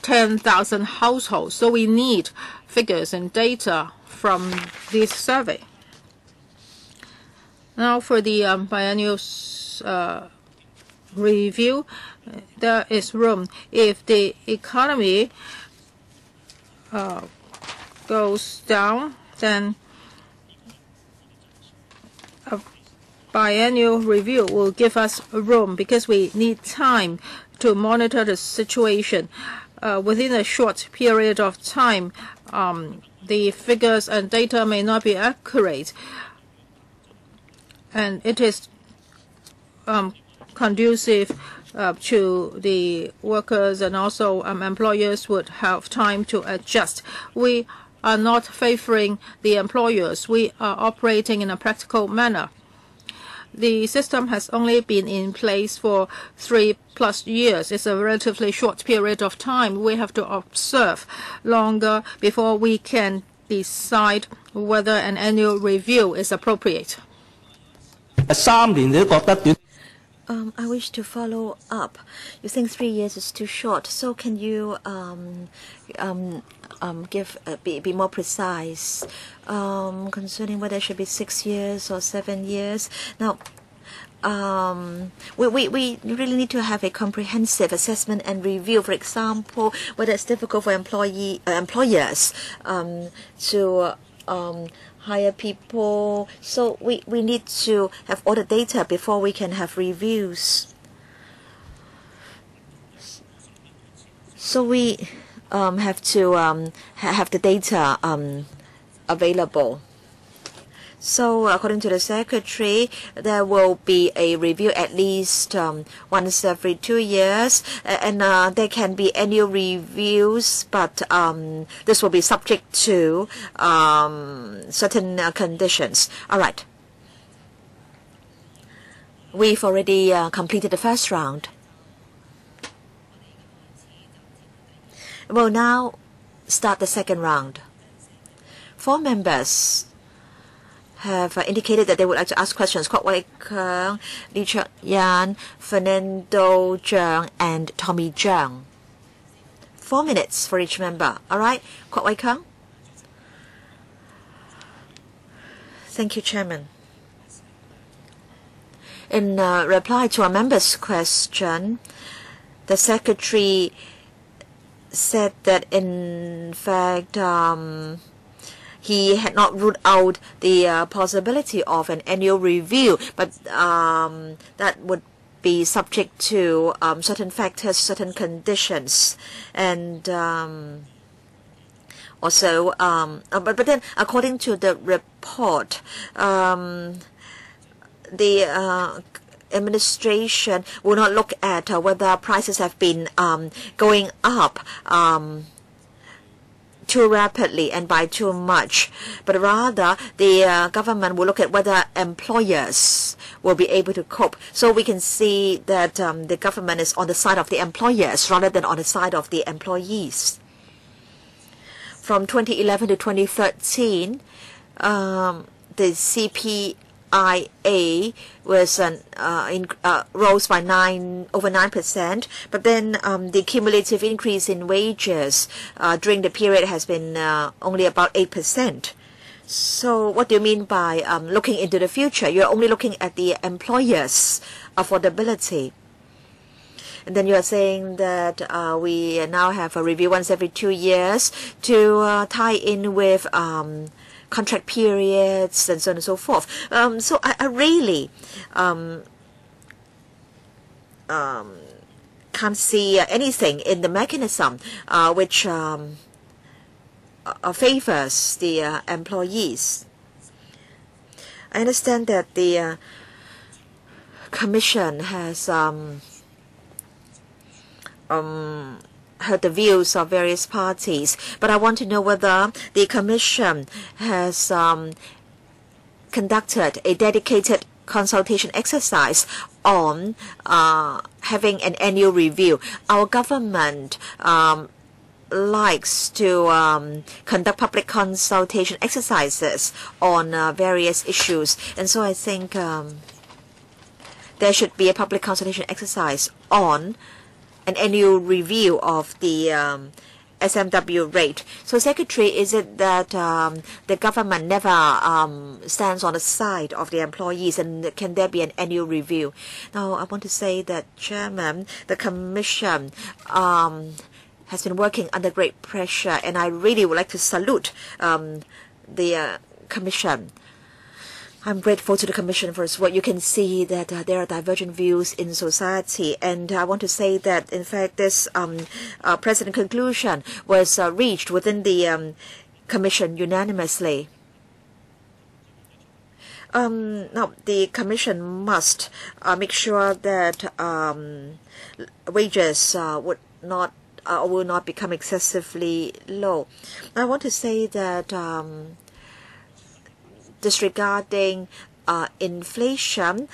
10,000 households. So we need figures and data from this survey. Now for the biannual review, there is room. If the economy goes down, then a biannual review will give us room, because we need time to monitor the situation. Within a short period of time, the figures and data may not be accurate, and it is conducive to the workers, and also employers would have time to adjust. We are not favoring the employers. We are operating in a practical manner. the system has only been in place for 3+ years. It's a relatively short period of time. We have to observe longer before we can decide whether an annual review is appropriate. 3年你都覺得短。I wish to follow up. You think 3 years is too short, so can you be more precise concerning whether it should be 6 years or 7 years? Now, we really need to have a comprehensive assessment and review. For example, whether it's difficult for employers to hire people. So we need to have all the data before we can have reviews. So we have to have the data available. So according to the Secretary, there will be a review at least once every 2 years, and there can be annual reviews, but this will be subject to certain conditions. All right. We've already completed the first round. We'll now start the second round. 4 members have indicated that they would like to ask questions. Kwok Wai Keung, Lee Chuk Yan, Fernando Zhang, and Tommy Zhang. 4 minutes for each member. All right, Kwok Wai Keung. Thank you, Chairman. In reply to a member's question, the Secretary said that in fact he had not ruled out the possibility of an annual review, but that would be subject to certain factors, certain conditions, and also, but then according to the report, the administration will not look at whether prices have been going up too rapidly and by too much, but rather the government will look at whether employers will be able to cope. So we can see that the government is on the side of the employers rather than on the side of the employees. From 2011 to 2013, the CPIA was rose by over 9%, but then the cumulative increase in wages during the period has been only about 8%. So what do you mean by looking into the future? You're only looking at the employers' affordability. And then you are saying that we now have a review once every 2 years to tie in with contract periods and so on and so forth. So I really can't see anything in the mechanism which favors the employees. I understand that the Commission has heard the views of various parties, but I want to know whether the Commission has conducted a dedicated consultation exercise on having an annual review. Our government likes to conduct public consultation exercises on various issues, and so I think there should be a public consultation exercise on an annual review of the SMW rate. So, Secretary, is it that the government never stands on the side of the employees, and can there be an annual review? Now, I want to say that, Chairman, the Commission has been working under great pressure, and I really would like to salute the Commission. I'm grateful to the Commission for its work. You can see that there are divergent views in society, and I want to say that, in fact, this President conclusion was reached within the Commission unanimously. Now, the Commission must make sure that wages will not become excessively low. I want to say that disregarding inflation,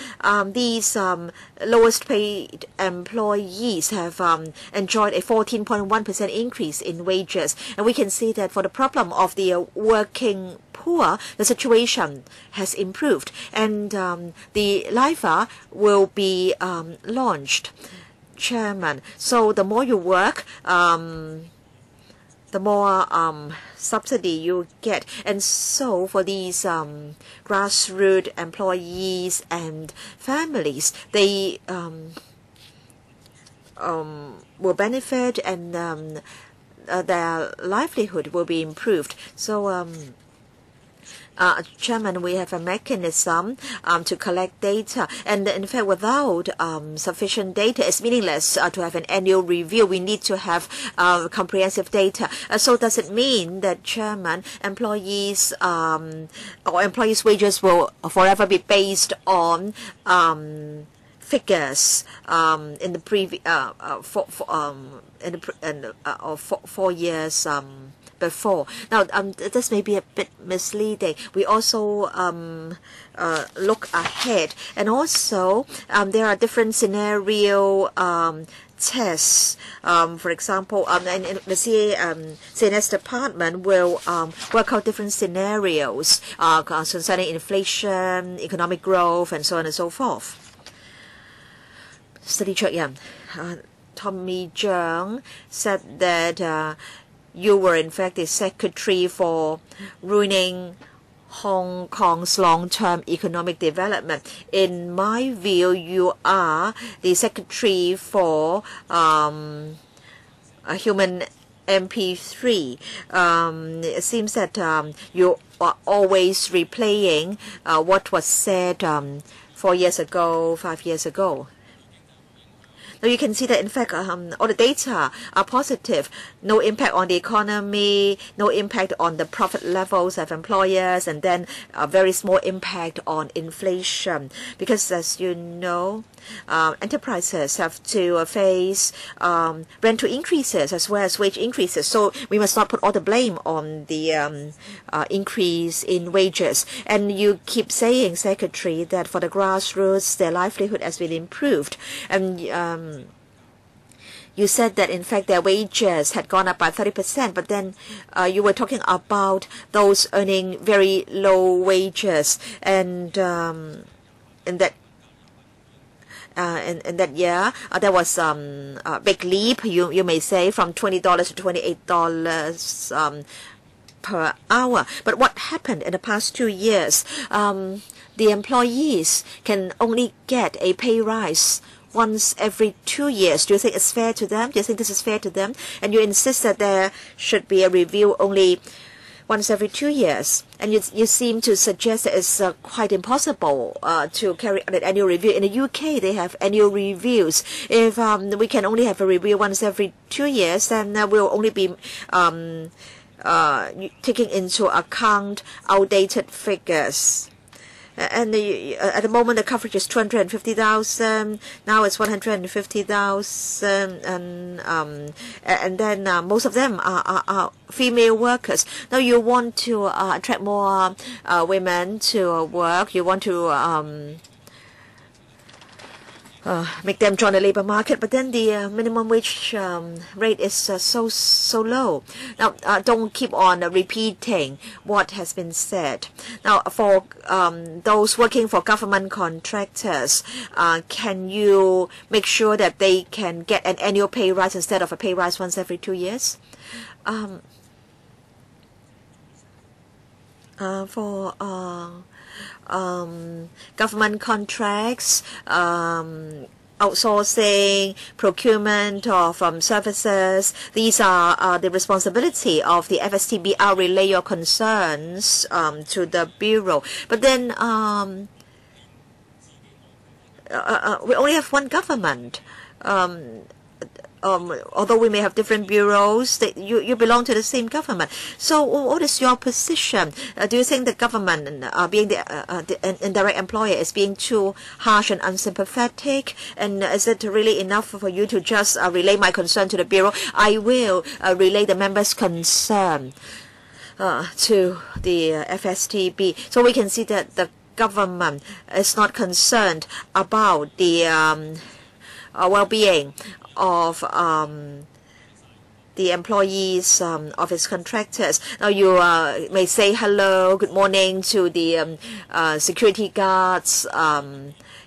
these lowest paid employees have enjoyed a 14.1% increase in wages. And we can see that for the problem of the working poor, the situation has improved, and the LIFA will be launched, Chairman. So the more you work, the more subsidy you get. And so for these grassroots employees and families, they will benefit, and their livelihood will be improved. So Chairman, we have a mechanism to collect data, and in fact without sufficient data, it's meaningless to have an annual review. We need to have comprehensive data. So does it mean that, Chairman, employees or employees' wages will forever be based on figures in the previous 4 years before? Now, this may be a bit misleading. We also look ahead, and also there are different scenario tests. For example, and the CNS department will work out different scenarios concerning inflation, economic growth, and so on and so forth. Study check, yeah. Tommy Zhang said that you were in fact the secretary for ruining Hong Kong's long-term economic development. In my view, you are the secretary for a human MP3. It seems that you are always replaying what was said 4 years ago, 5 years ago. Now you can see that in fact all the data are positive. No impact on the economy, no impact on the profit levels of employers, and then a very small impact on inflation. Because as you know, enterprises have to face rental increases as well as wage increases. So we must not put all the blame on the increase in wages. And you keep saying, Secretary, that for the grassroots, their livelihood has been improved. And you said that in fact their wages had gone up by 30%, but then you were talking about those earning very low wages, and in that year there was a big leap, you may say, from $20 to $28 per hour. But what happened in the past 2 years? The employees can only get a pay rise once every 2 years. Do you think it's fair to them? Do you think this is fair to them? And you insist that there should be a review only once every 2 years. And you seem to suggest that it's quite impossible to carry out an annual review. In the UK, they have annual reviews. If we can only have a review once every 2 years, then we'll only be taking into account outdated figures. And at the moment, the coverage is 250,000. Now it's 150,000, and then most of them are female workers. Now you want to attract more women to work. You want to make them join the labor market, but then the minimum wage rate is so low. Now, don't keep on repeating what has been said. Now, for those working for government contractors, can you make sure that they can get an annual pay rise instead of a pay rise once every 2 years? For government contracts, outsourcing, procurement of services. These are the responsibility of the FSTB. I'll relay your concerns to the Bureau. But then we only have one government. Although we may have different bureaus, you belong to the same government. So what is your position? Do you think the government, being the indirect employer, is being too harsh and unsympathetic? And is it really enough for you to just relay my concern to the Bureau? I will relay the members' concern to the FSTB. So we can see that the government is not concerned about the well-being of the employees of its contractors. Now you may say hello, good morning to the security guards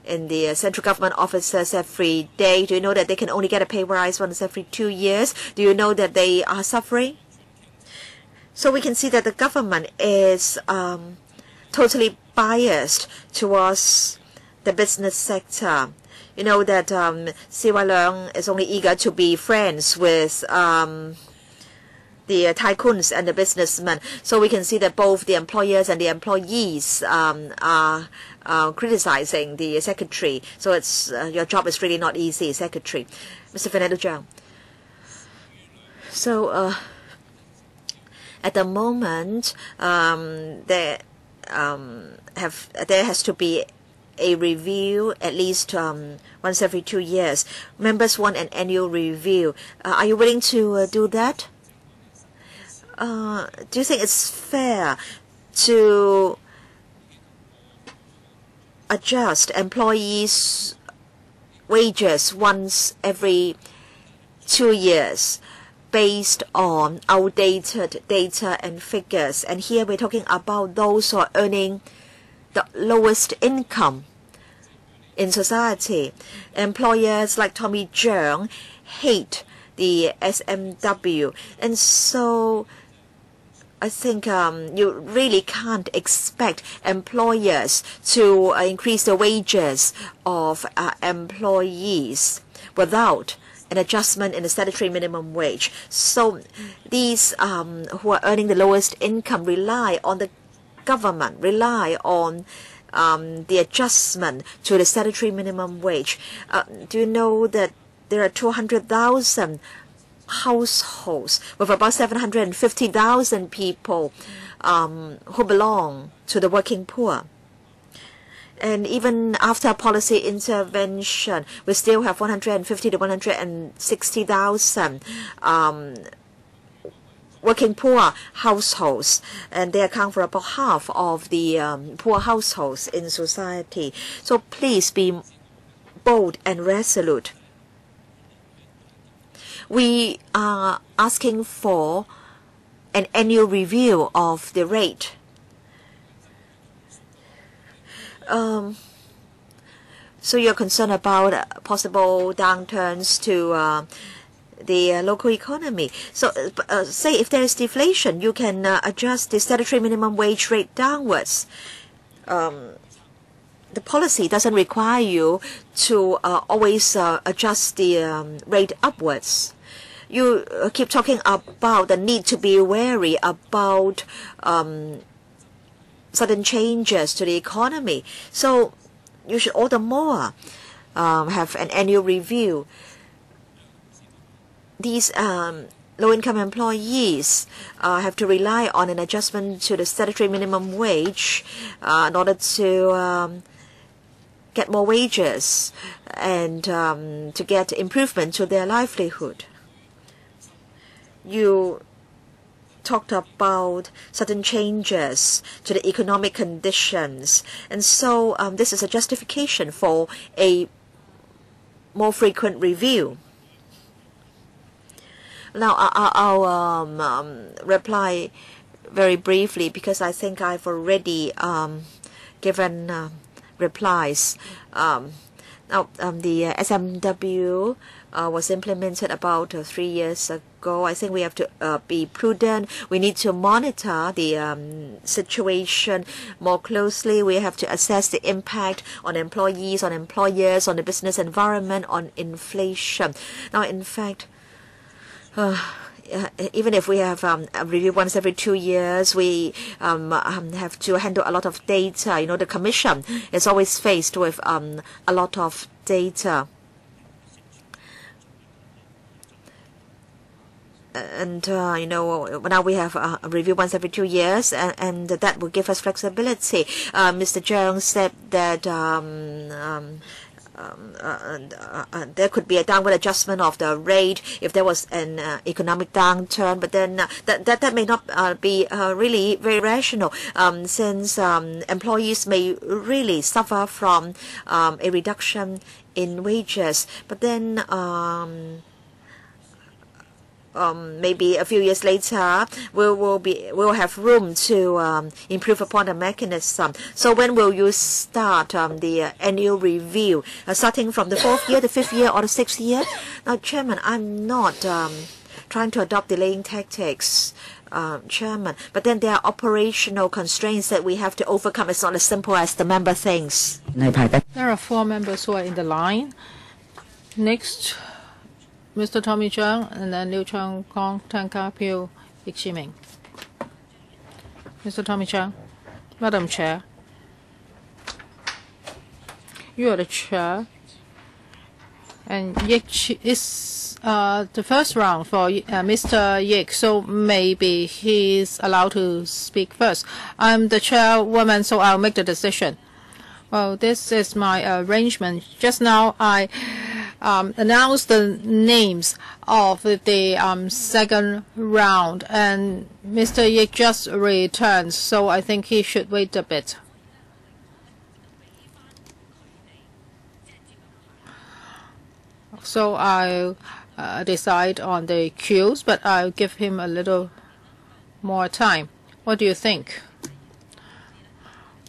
in the central government offices every day. Do you know that they can only get a pay rise once every 2 years? Do you know that they are suffering? So we can see that the government is totally biased towards the business sector. You know that CY Leung is only eager to be friends with the tycoons and the businessmen. So we can see that both the employers and the employees are criticizing the secretary. So it's your job is really not easy, secretary. Mr. Fernando Zhang. So at the moment, there has to be a review at least once every 2 years. Members want an annual review. Are you willing to do that? Do you think it's fair to adjust employees' wages once every 2 years based on outdated data and figures? And here we're talking about those who are earning the lowest income in society. Employers like Tommy Cheung hate the SMW, and so I think you really can't expect employers to increase the wages of employees without an adjustment in the statutory minimum wage. So these who are earning the lowest income rely on the government, rely on the adjustment to the statutory minimum wage. Do you know that there are 200,000 households with about 750,000 people who belong to the working poor? And even after policy intervention, we still have 150 to 160,000 working poor households, and they account for about half of the poor households in society. So please be bold and resolute. We are asking for an annual review of the rate. So you're concerned about possible downturns to the local economy. So say if there is deflation, you can adjust the statutory minimum wage rate downwards. The policy doesn't require you to always adjust the rate upwards. You keep talking about the need to be wary about sudden changes to the economy. So you should all the more have an annual review. These low-income employees have to rely on an adjustment to the statutory minimum wage in order to get more wages and to get improvement to their livelihood. You talked about certain changes to the economic conditions, and so this is a justification for a more frequent review. Now I'll reply very briefly because I think I've already given replies. Now the SMW was implemented about 3 years ago. I think we have to be prudent. We need to monitor the situation more closely. We have to assess the impact on employees, on employers, on the business environment, on inflation. Now, in fact, even if we have a review once every 2 years, we have to handle a lot of data. You know, the Commission is always faced with a lot of data. And, you know, now we have a review once every 2 years, and that will give us flexibility. Mr. Cheung said that there could be a downward adjustment of the rate if there was an economic downturn, but then that may not be really very rational, since employees may really suffer from a reduction in wages. But then maybe a few years later, we'll have room to improve upon the mechanism. So when will you start the annual review? Starting from the 4th year, the 5th year, or the 6th year? Now, Chairman, I'm not trying to adopt delaying tactics, Chairman, but then there are operational constraints that we have to overcome. It's not as simple as the member thinks. There are 4 members who are in the line. Next, Mr. Tommy Chung, and then Liu Chang Kong, Tan Ka Piu, Yik Chi Ming. Mr. Tommy Chung, Madam Chair, you are the chair, and Yik is the first round for Mr. Yik, so maybe he's allowed to speak first. I'm the chairwoman, so I'll make the decision. Well, this is my arrangement. Just now, I announced the names of the second round, and Mr. Yik just returned, so I think he should wait a bit. So I'll decide on the queues, but I'll give him a little more time. What do you think?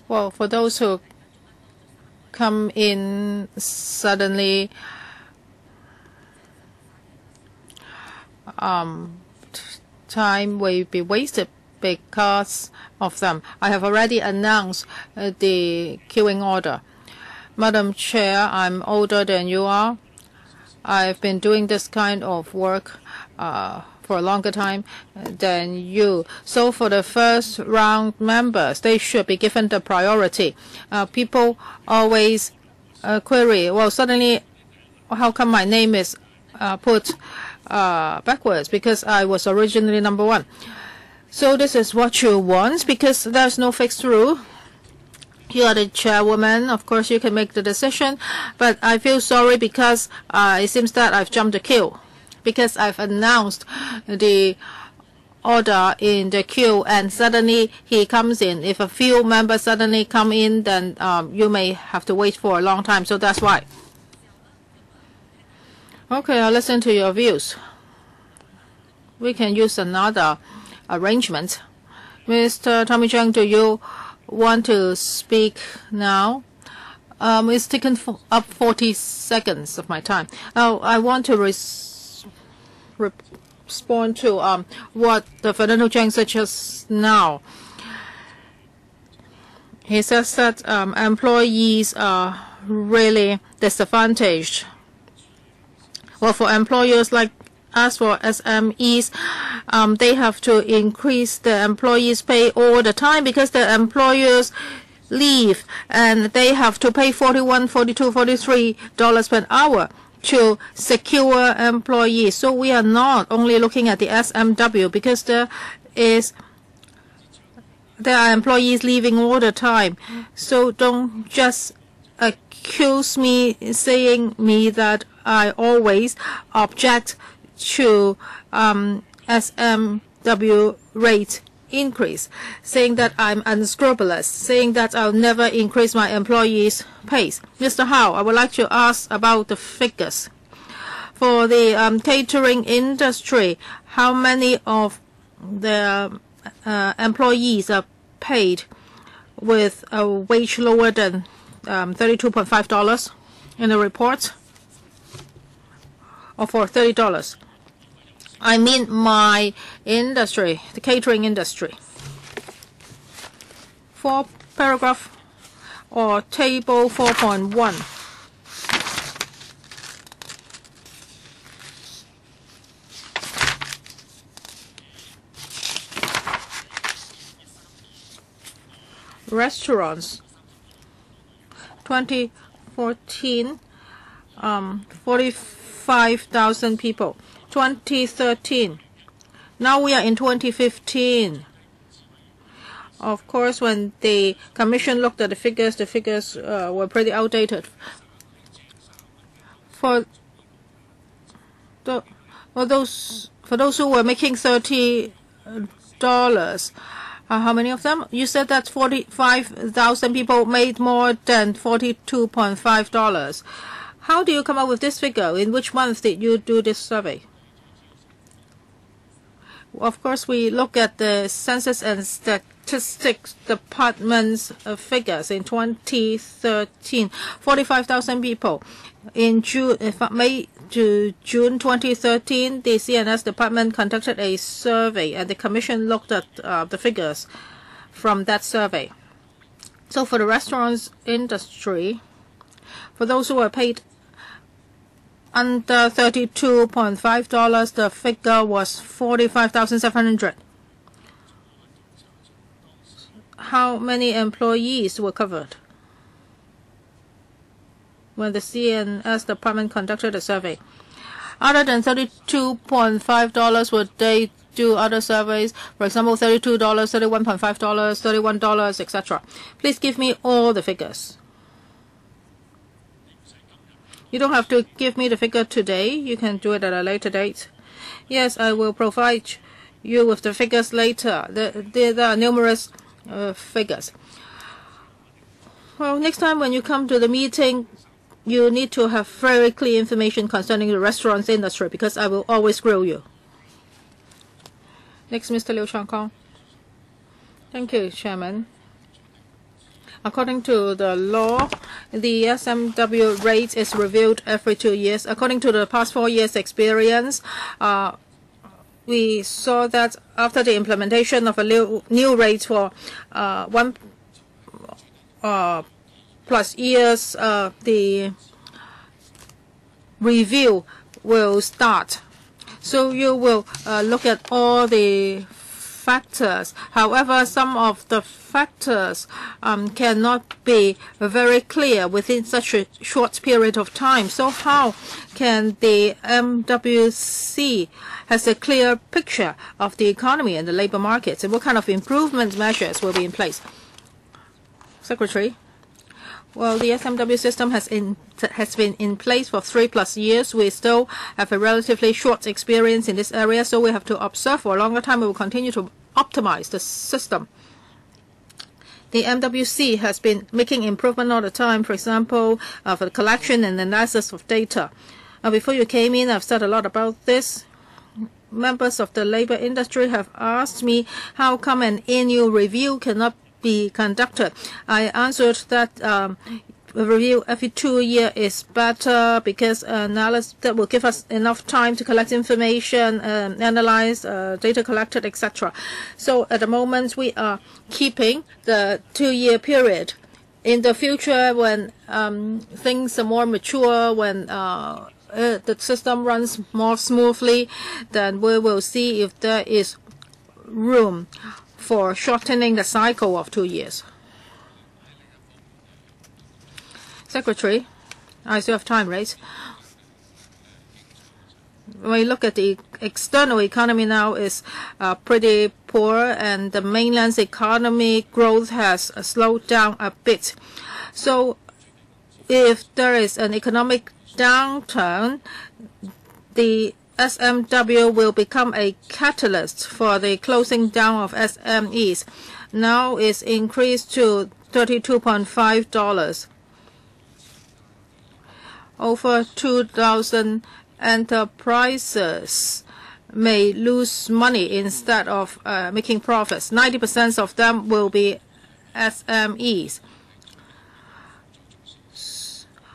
Well, for those who come in suddenly, time will be wasted because of them. I have already announced the queuing order. Madam Chair, I'm older than you are. I've been doing this kind of work for a longer time than you. So for the first round members, they should be given the priority. People always query, well, suddenly, how come my name is put backwards? Because I was originally number 1. So this is what you want, because there's no fixed rule. You are the chairwoman. Of course, you can make the decision. But I feel sorry because it seems that I've jumped the queue, because I've announced the order in the queue, and suddenly he comes in. If a few members suddenly come in, then you may have to wait for a long time. So that's why. Okay, I'll listen to your views. We can use another arrangement. Mr. Tommy Chung, do you want to speak now? It's taken up 40 seconds of my time. I want to respond to what the Fernando Chang said just now. He says that employees are really disadvantaged. Well, for employers like us, for SMEs, they have to increase the employees' pay all the time because the employers leave, and they have to pay $41, $42, $43 per hour to secure employees. So we are not only looking at the SMW, because there are employees leaving all the time. So don't just accuse me, saying me that I always object to SMW rate increase, saying that I'm unscrupulous, saying that I'll never increase my employees' pay. Mr. Howe, I would like to ask about the figures. For the catering industry, how many of the employees are paid with a wage lower than $32.5 in the report? Or for $30? I mean my industry, the catering industry. For paragraph or table 4.1. Restaurants, 2014, 45,000 people. 2013. Now we are in 2015. Of course, when the Commission looked at the figures were pretty outdated. For those who were making $30, how many of them? You said that 45,000 people made more than $42.5. How do you come up with this figure? In which month did you do this survey? Of course, we look at the Census and Statistics Department's figures. In 2013, 45,000 people. In May to June 2013, the CNS Department conducted a survey, and the Commission looked at the figures from that survey. So for the restaurants industry, for those who are paid under $32.5, the figure was 45,700. How many employees were covered when the CNS Department conducted a survey? Other than $32.5, would they do other surveys? For example, $32, $31.5, $31, etc. Please give me all the figures. You don't have to give me the figure today. You can do it at a later date. Yes, I will provide you with the figures later. There are numerous figures. Well, next time when you come to the meeting, you need to have very clear information concerning the restaurants industry, because I will always grill you. Next, Mr. Liu Changkong. Thank you, Chairman. According to the law, the SMW rate is reviewed every 2 years. According to the past 4 years' experience, we saw that after the implementation of a new rate for 1+ years, the review will start. So you will look at all the factors. However, some of the factors cannot be very clear within such a short period of time. So how can the MWC has a clear picture of the economy and the labor markets, and what kind of improvement measures will be in place? Secretary. Well, the SMW system has been in place for 3+ years. We still have a relatively short experience in this area, so we have to observe for a longer time. We will continue to optimize the system. The MWC has been making improvement all the time, for example, for the collection and analysis of data. Before you came in, I've said a lot about this. Members of the labor industry have asked me how come an annual review cannot be conducted. I answered that a review every 2 years is better, because analysis that will give us enough time to collect information, analyze data collected, etc. So at the moment, we are keeping the 2-year period. In the future, when things are more mature, when the system runs more smoothly, then we will see if there is room for shortening the cycle of 2 years. Secretary, I still have time, right? When we look at the external economy now, is pretty poor, and the mainland's economy growth has slowed down a bit. So if there is an economic downturn, the SMW will become a catalyst for the closing down of SMEs. Now it's increased to $32.5. Over 2,000 enterprises may lose money instead of making profits. 90% of them will be SMEs.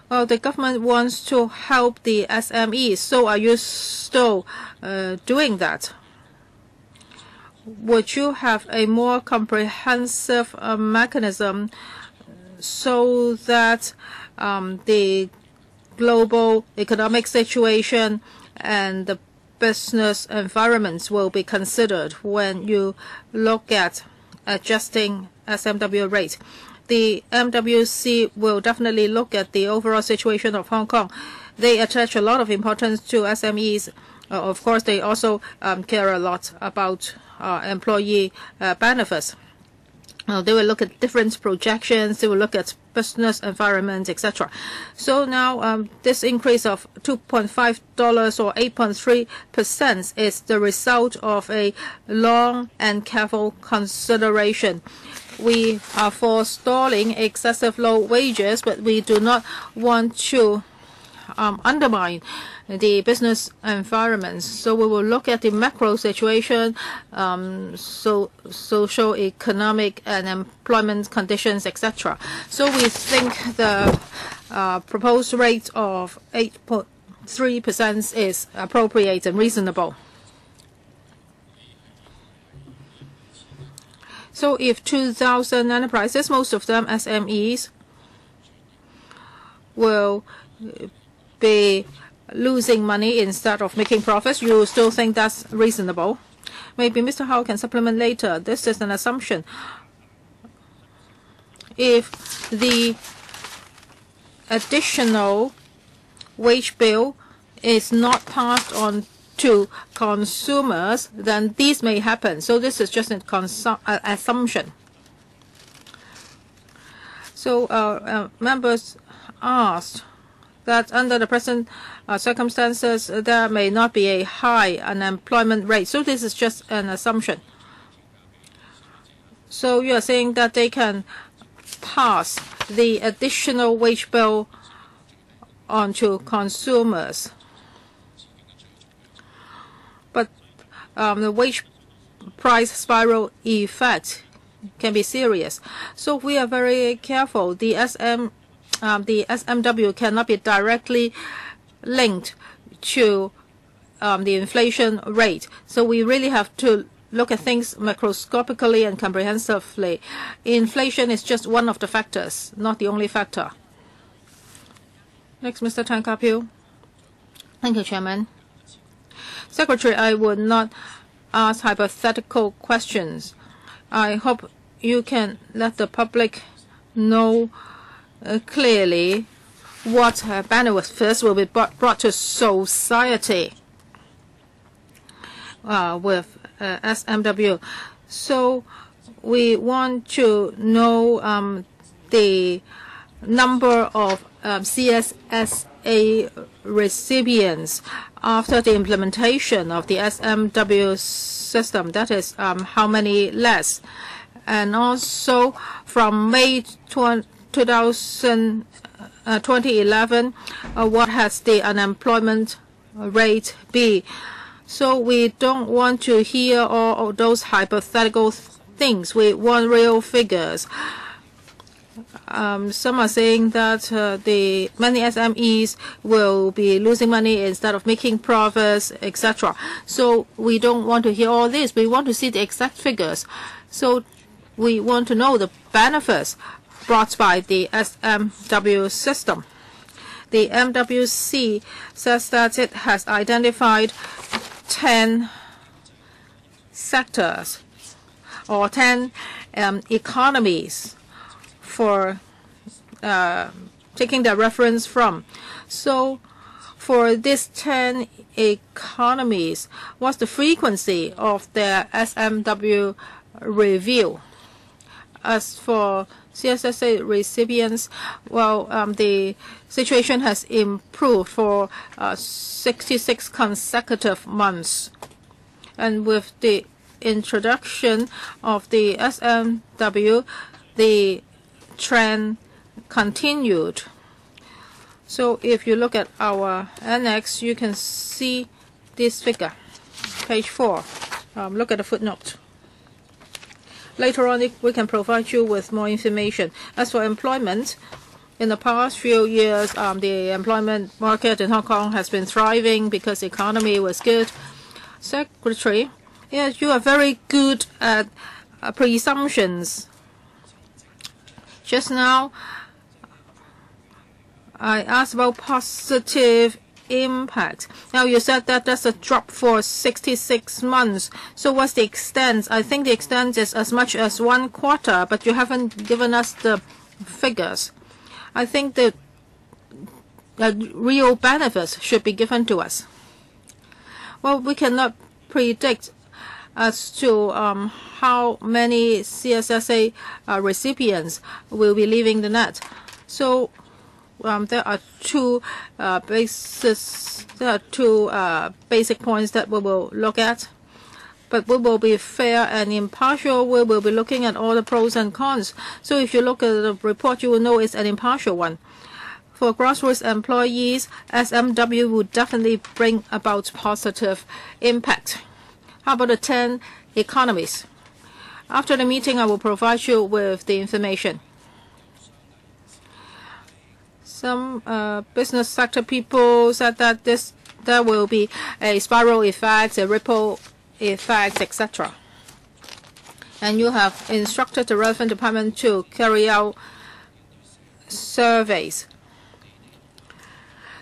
Well, the government wants to help the SMEs, so are you still doing that? Would you have a more comprehensive mechanism so that the global economic situation and the business environments will be considered when you look at adjusting SMW rate? The MWC will definitely look at the overall situation of Hong Kong. They attach a lot of importance to SMEs. Of course, they also care a lot about employee benefits. They will look at different projections. They will look at business environment, etc. So now this increase of $2.5 or 8.3% is the result of a long and careful consideration. We are forestalling excessive low wages, but we do not want to undermine the business environment. So we will look at the macro situation, social, economic, and employment conditions, etc. So we think the proposed rate of 8.3% is appropriate and reasonable. So if 2,000 enterprises, most of them SMEs, will be losing money instead of making profits, you still think that's reasonable? Maybe Mr. Howe can supplement later. This is an assumption. If the additional wage bill is not passed on to consumers, then these may happen. So this is just an assumption. So members asked that under the present circumstances, there may not be a high unemployment rate. So this is just an assumption. So you are saying that they can pass the additional wage bill on to consumers. But the wage price spiral effect can be serious. So we are very careful. The SMW cannot be directly linked to the inflation rate. So we really have to look at things macroscopically and comprehensively. Inflation is just one of the factors, not the only factor. Next, Mr. Tan Ka-pil. Thank you, Chairman. Secretary, I would not ask hypothetical questions. I hope you can let the public know clearly what benefits will be brought to society with SMW. So we want to know the number of CSSA recipients after the implementation of the SMW system. That is how many less. And also from May 2011, what has the unemployment rate be? So we don't want to hear all of those hypothetical things. We want real figures. Some are saying that the many SMEs will be losing money instead of making profits, etc. So we don't want to hear all this. We want to see the exact figures. So we want to know the benefits brought by the SMW system. The MWC says that it has identified 10 sectors or 10 economies for taking the reference from. So for these 10 economies, what's the frequency of their SMW review? As for CSSA recipients, well, the situation has improved for 66 consecutive months. And with the introduction of the SMW, the trend continued. So if you look at our annex, you can see this figure, page 4. Look at the footnote. Later on, we can provide you with more information. As for employment, in the past few years, the employment market in Hong Kong has been thriving because the economy was good. Secretary, yes, you are very good at presumptions. Just now, I asked about positive impact. Now you said that that's a drop for 66 months. So what's the extent? I think the extent is as much as 1 quarter, but you haven't given us the figures. I think the real benefits should be given to us. Well, we cannot predict as to how many CSSA recipients will be leaving the net. So there are two basic points that we will look at. But we will be fair and impartial. We will be looking at all the pros and cons. So if you look at the report, you will know it's an impartial one. For grassroots employees, SMW would definitely bring about positive impact. How about the 10 economies? After the meeting, I will provide you with the information. Some business sector people said that there will be a spiral effect, a ripple effect, etc. And you have instructed the relevant department to carry out surveys.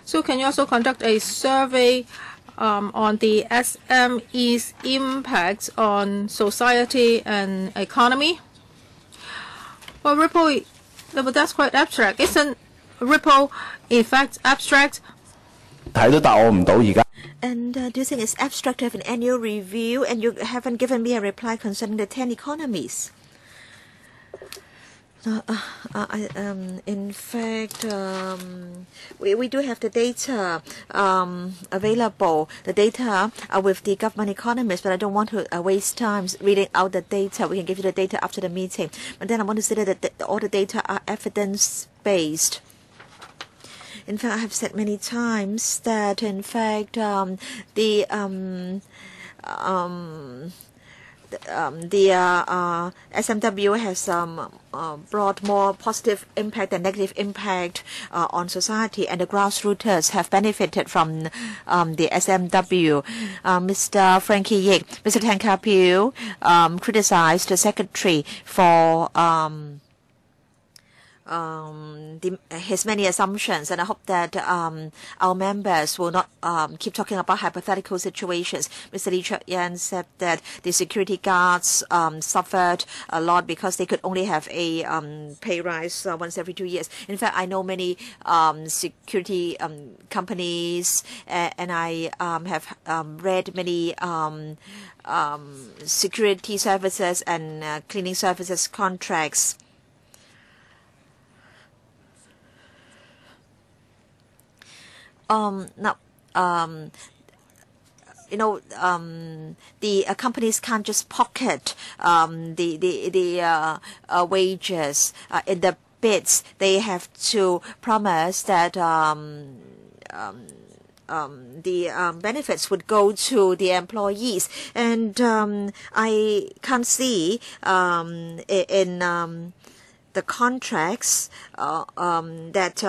So can you also conduct a survey on the SME's impact on society and economy? Well, that's quite abstract. Isn't ripple effect abstract? And do you think it's abstract to have an annual review, and you haven't given me a reply concerning the 10 economies? In fact, we do have the data available. The data are with the government economists, but I don't want to waste time reading out the data. We can give you the data after the meeting. But then I want to say that all the data are evidence-based. In fact, I have said many times that, in fact, the SMW has brought more positive impact than negative impact on society, and the grassroots have benefited from the SMW. Mr. Frankie Yik, Mr. Tan Ka-piu criticized the secretary for his many assumptions, and I hope that our members will not keep talking about hypothetical situations. Mr. Lee Chuk-yan said that the security guards suffered a lot because they could only have a pay rise once every 2 years. In fact, I know many security companies, and I have read many security services and cleaning services contracts. The companies can't just pocket the wages in the bids. They have to promise that the benefits would go to the employees, and I can't see in the contracts that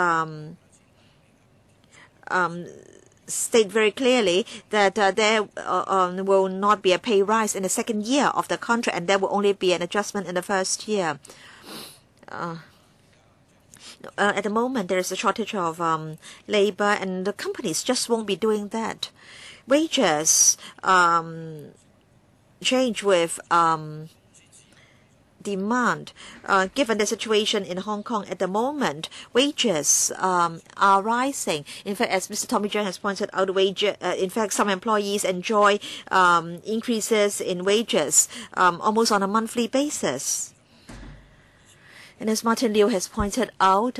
state very clearly that there will not be a pay rise in the second year of the contract, and there will only be an adjustment in the first year. At the moment, there is a shortage of labor, and the companies just won't be doing that. Wages change with demand. Given the situation in Hong Kong at the moment, wages are rising. In fact, as Mr. Tommy Cheung has pointed out, in fact, some employees enjoy increases in wages almost on a monthly basis. And as Martin Liu has pointed out,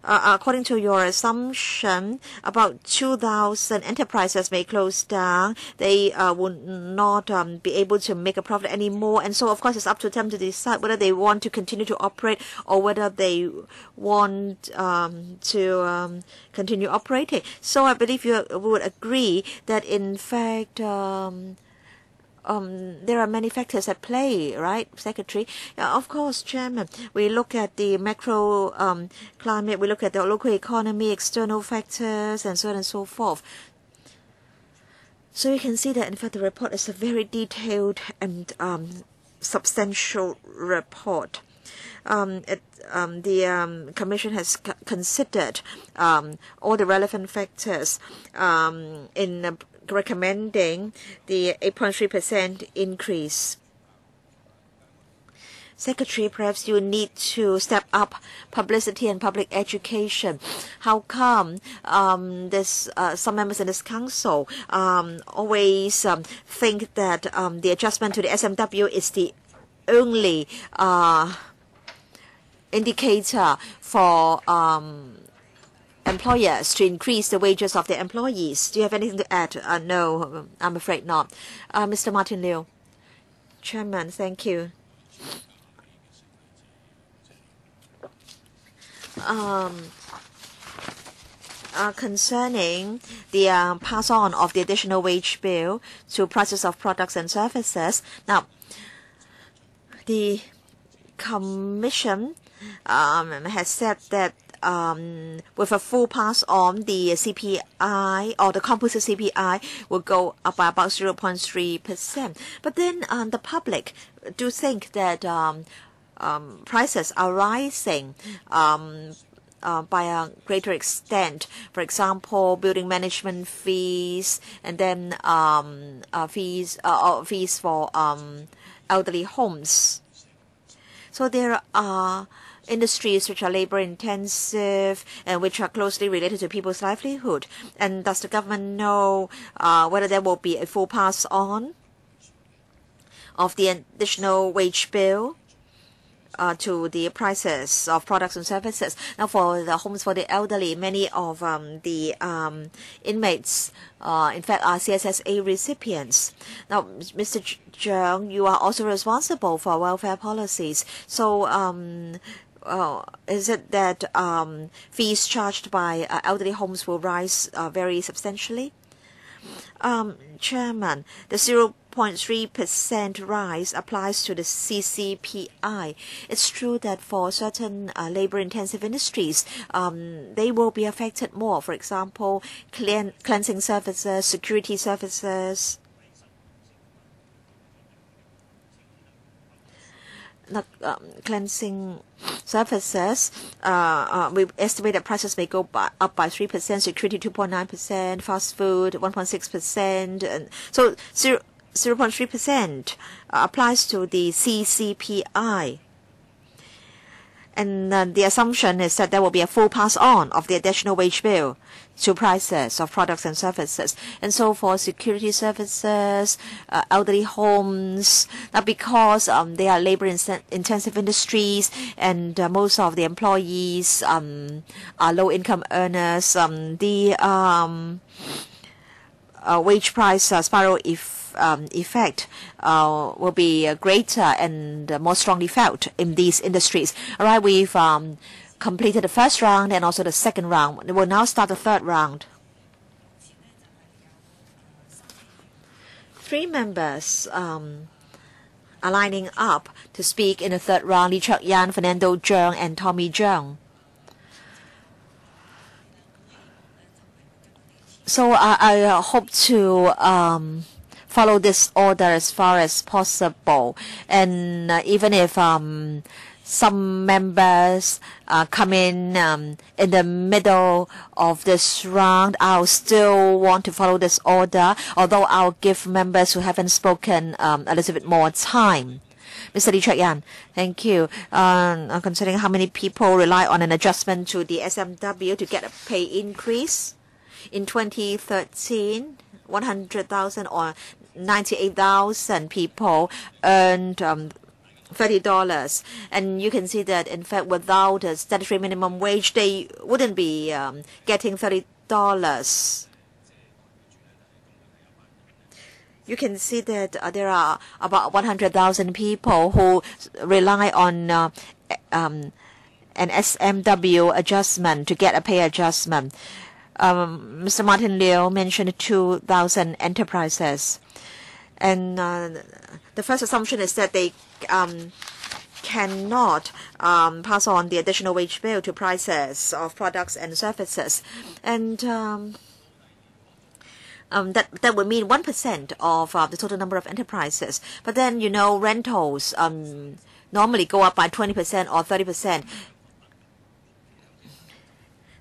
according to your assumption, about 2,000 enterprises may close down. They would not be able to make a profit anymore. And so, of course, it's up to them to decide whether they want to continue to operate or whether they want to continue operating. So I believe you would agree that, in fact, there are many factors at play, right, Secretary? Of course, Chairman. We look at the macro climate, we look at the local economy, external factors, and so on and so forth. So you can see that, in fact, the report is a very detailed and substantial report. The Commission has considered all the relevant factors in recommending the 8.3% increase. Secretary, perhaps you need to step up publicity and public education. How come some members in this council always think that the adjustment to the SMW is the only indicator for employers to increase the wages of their employees. Do you have anything to add? No, I'm afraid not. Mr. Martin Liu. Chairman, thank you. Concerning the pass on of the additional wage bill to prices of products and services. Now, the Commission has said that with a full pass on, the CPI or the composite CPI will go up by about 0.3%. But then the public do think that prices are rising by a greater extent. For example, building management fees, and then fees for elderly homes. So there are industries which are labor intensive and which are closely related to people's livelihood. And does the government know whether there will be a full pass on of the additional wage bill to the prices of products and services? Now, for the homes for the elderly, many of the inmates, in fact, are CSSA recipients. Now, Mr. Zhang, you are also responsible for welfare policies. So, is it that fees charged by elderly homes will rise very substantially? Chairman, the 0.3% rise applies to the CCPI. It's true that for certain labor-intensive industries, they will be affected more. For example, cleansing services, security services. Cleansing services, we estimate that prices may go up by 3%, security 2.9%, fast food 1.6%, and so 0.3% applies to the CCPI. And the assumption is that there will be a full pass on of the additional wage bill to prices of products and services. And so for security services, elderly homes, because they are labor-intensive industries and most of the employees are low-income earners, the wage price spiral effect will be greater and more strongly felt in these industries. All right, we've completed the first round and also the second round. We'll now start the third round. 3 members are lining up to speak in the third round: Lee Chuk-yan, Fernando Zhang, and Tommy Zhang. So I hope to follow this order as far as possible. And even if some members come in the middle of this round, I'll still want to follow this order, although I'll give members who haven't spoken a little bit more time. Mr. Lee Chuk-yan, thank you. Considering how many people rely on an adjustment to the SMW to get a pay increase, in 2013, 100,000 or 98,000 people earned $30. And you can see that, in fact, without a statutory minimum wage, they wouldn't be getting $30. You can see that there are about 100,000 people who rely on an SMW adjustment to get a pay adjustment. Mr. Martin Liu mentioned 2,000 enterprises. And the first assumption is that they cannot pass on the additional wage bill to prices of products and services. And that would mean 1% of the total number of enterprises. But then, you know, rentals normally go up by 20% or 30%.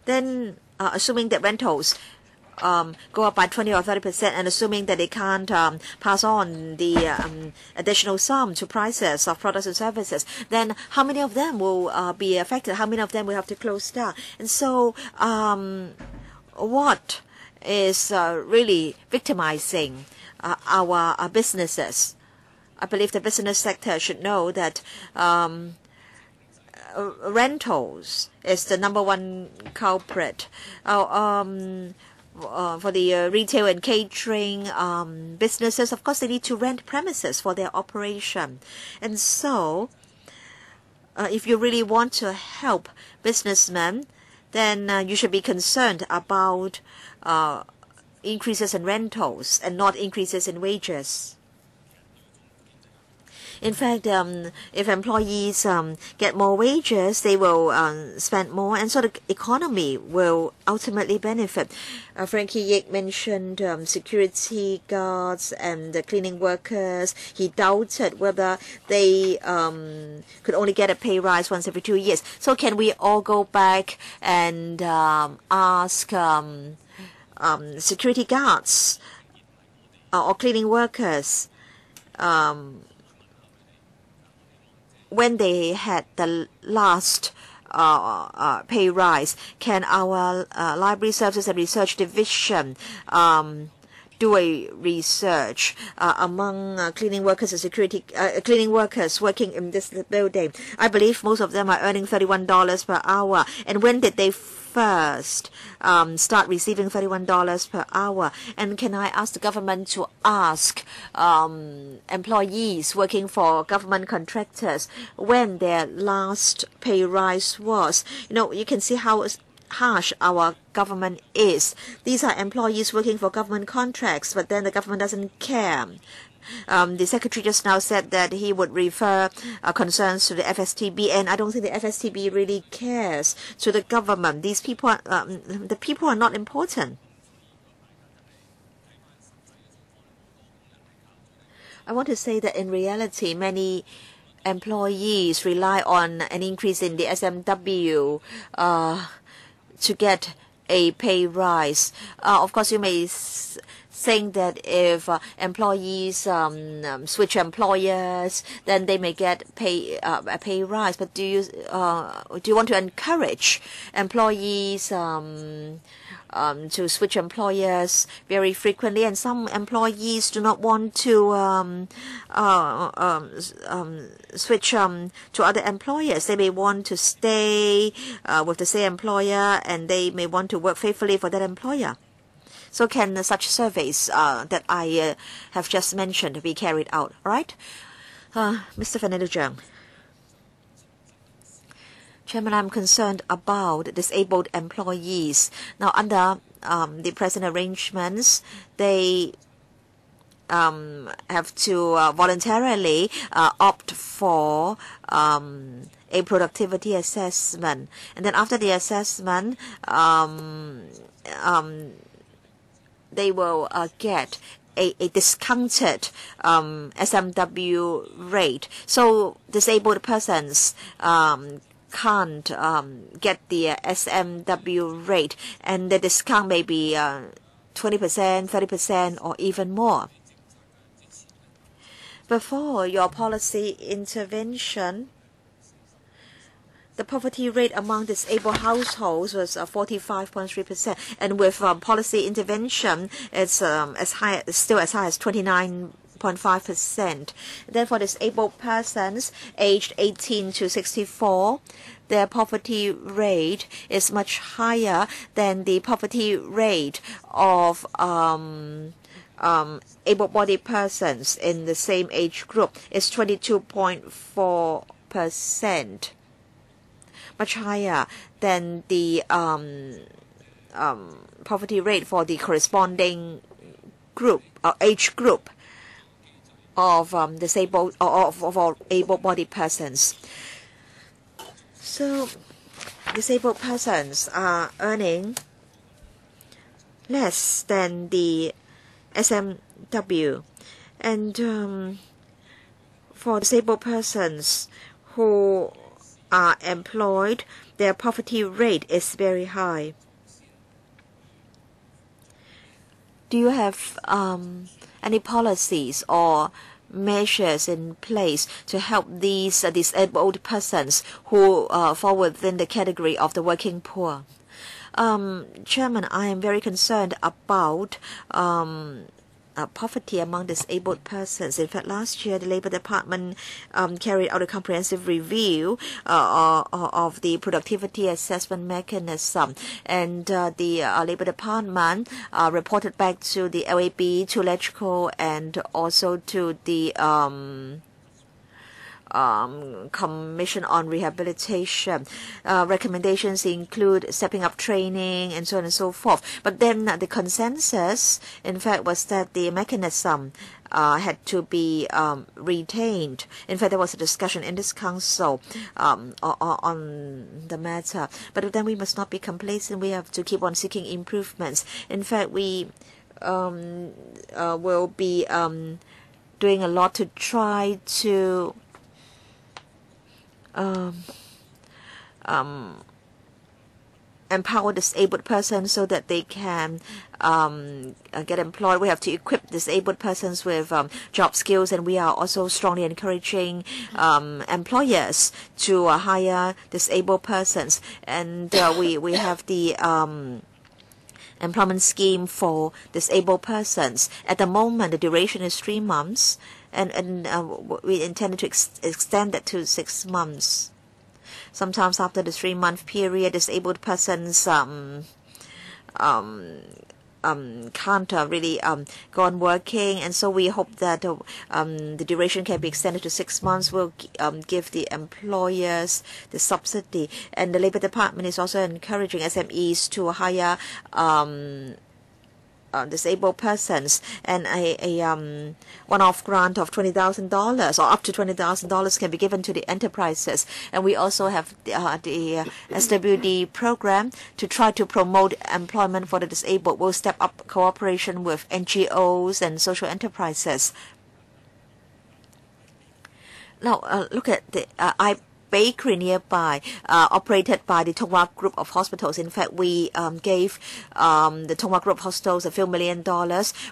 Then assuming that rentals go up by 20 or 30%, and assuming that they can't pass on the additional sum to prices of products and services, then how many of them will be affected? How many of them will have to close down? And so what is really victimizing our businesses? I believe the business sector should know that rentals is the number one culprit. For the retail and catering businesses, of course, they need to rent premises for their operation. And so, if you really want to help businessmen, then you should be concerned about increases in rentals and not increases in wages. In fact, if employees get more wages, they will spend more, and so the economy will ultimately benefit. Frankie Yik mentioned security guards and the cleaning workers. He doubted whether they could only get a pay rise once every 2 years. So can we all go back and ask security guards or cleaning workers when they had the last pay rise? Can our Library Services and Research Division do a research among cleaning workers and security cleaning workers working in this building? I believe most of them are earning $31 per hour. And when did they first start receiving $31 per hour? And can I ask the government to ask employees working for government contractors when their last pay rise was? You can see how harsh our government is. These are employees working for government contracts, but then the government doesn't care. The secretary just now said that he would refer concerns to the FSTB, and I don't think the FSTB really cares to the government. These people, the people are not important. I want to say that in reality, many employees rely on an increase in the SMW to get a pay rise. Of course, you may think that if employees switch employers, then they may get a pay rise. But do you want to encourage employees to switch employers very frequently? And some employees do not want to switch to other employers. They may want to stay with the same employer, and they may want to work faithfully for that employer. So can such surveys that I have just mentioned be carried out? All right, Mr. Fernando Cheung. Chairman, I'm concerned about disabled employees. Now, under the present arrangements, they have to voluntarily opt for a productivity assessment. And then after the assessment, they will get a discounted SMW rate. So disabled persons can't get the SMW rate, and the discount may be 20%, 30%, or even more. Before your policy intervention, the poverty rate among disabled households was 45.3%, and with policy intervention, it's still as high as 29.5%. Then for disabled persons aged 18 to 64, their poverty rate is much higher than the poverty rate of able-bodied persons in the same age group. It's 22.4%. Much higher than the poverty rate for the corresponding group or age group of disabled or of able-bodied persons. So disabled persons are earning less than the SMW, and for disabled persons who are employed, their poverty rate is very high. Do you have any policies or measures in place to help these disabled persons who fall within the category of the working poor? Chairman, I am very concerned about poverty among disabled persons. In fact, last year the Labour Department carried out a comprehensive review of the productivity assessment mechanism, and the Labour Department reported back to the LAB, to LegCo, and also to the Commission on Rehabilitation. Recommendations include stepping up training and so on and so forth. But then the consensus, in fact, was that the mechanism had to be retained. In fact, there was a discussion in this council on the matter. But then we must not be complacent. We have to keep on seeking improvements. In fact, we will be doing a lot to try to empower disabled persons so that they can get employed. We have to equip disabled persons with job skills, and we are also strongly encouraging employers to hire disabled persons. And we have the employment scheme for disabled persons. At the moment, the duration is 3 months. And we intended to extend that to 6 months. Sometimes after the 3-month period, disabled persons can't really go on working, and so we hope that the duration can be extended to 6 months. Will give the employers the subsidy, and the Labour Department is also encouraging SMEs to hire disabled persons, and a one-off grant of $20,000 or up to $20,000 can be given to the enterprises. And we also have the SWD program to try to promote employment for the disabled. We'll step up cooperation with NGOs and social enterprises. Now look at the bakery nearby, operated by the Tongwa Group of Hospitals. In fact, we gave the Tongwa Group of Hospitals a few $1 million,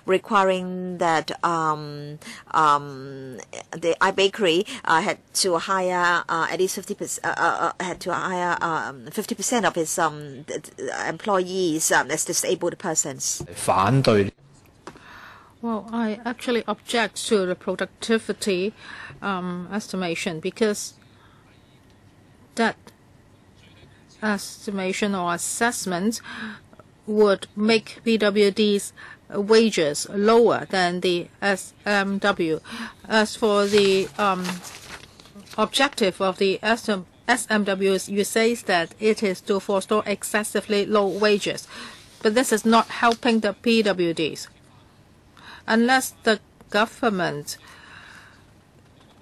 requiring that the bakery had to hire at least 50%, had to hire 50% of its employees as disabled persons. Well, I actually object to the productivity estimation, because that estimation or assessment would make PWD's wages lower than the SMW. As for the objective of the SMWs, you say that it is to forestall excessively low wages, but this is not helping the PWDs. Unless the government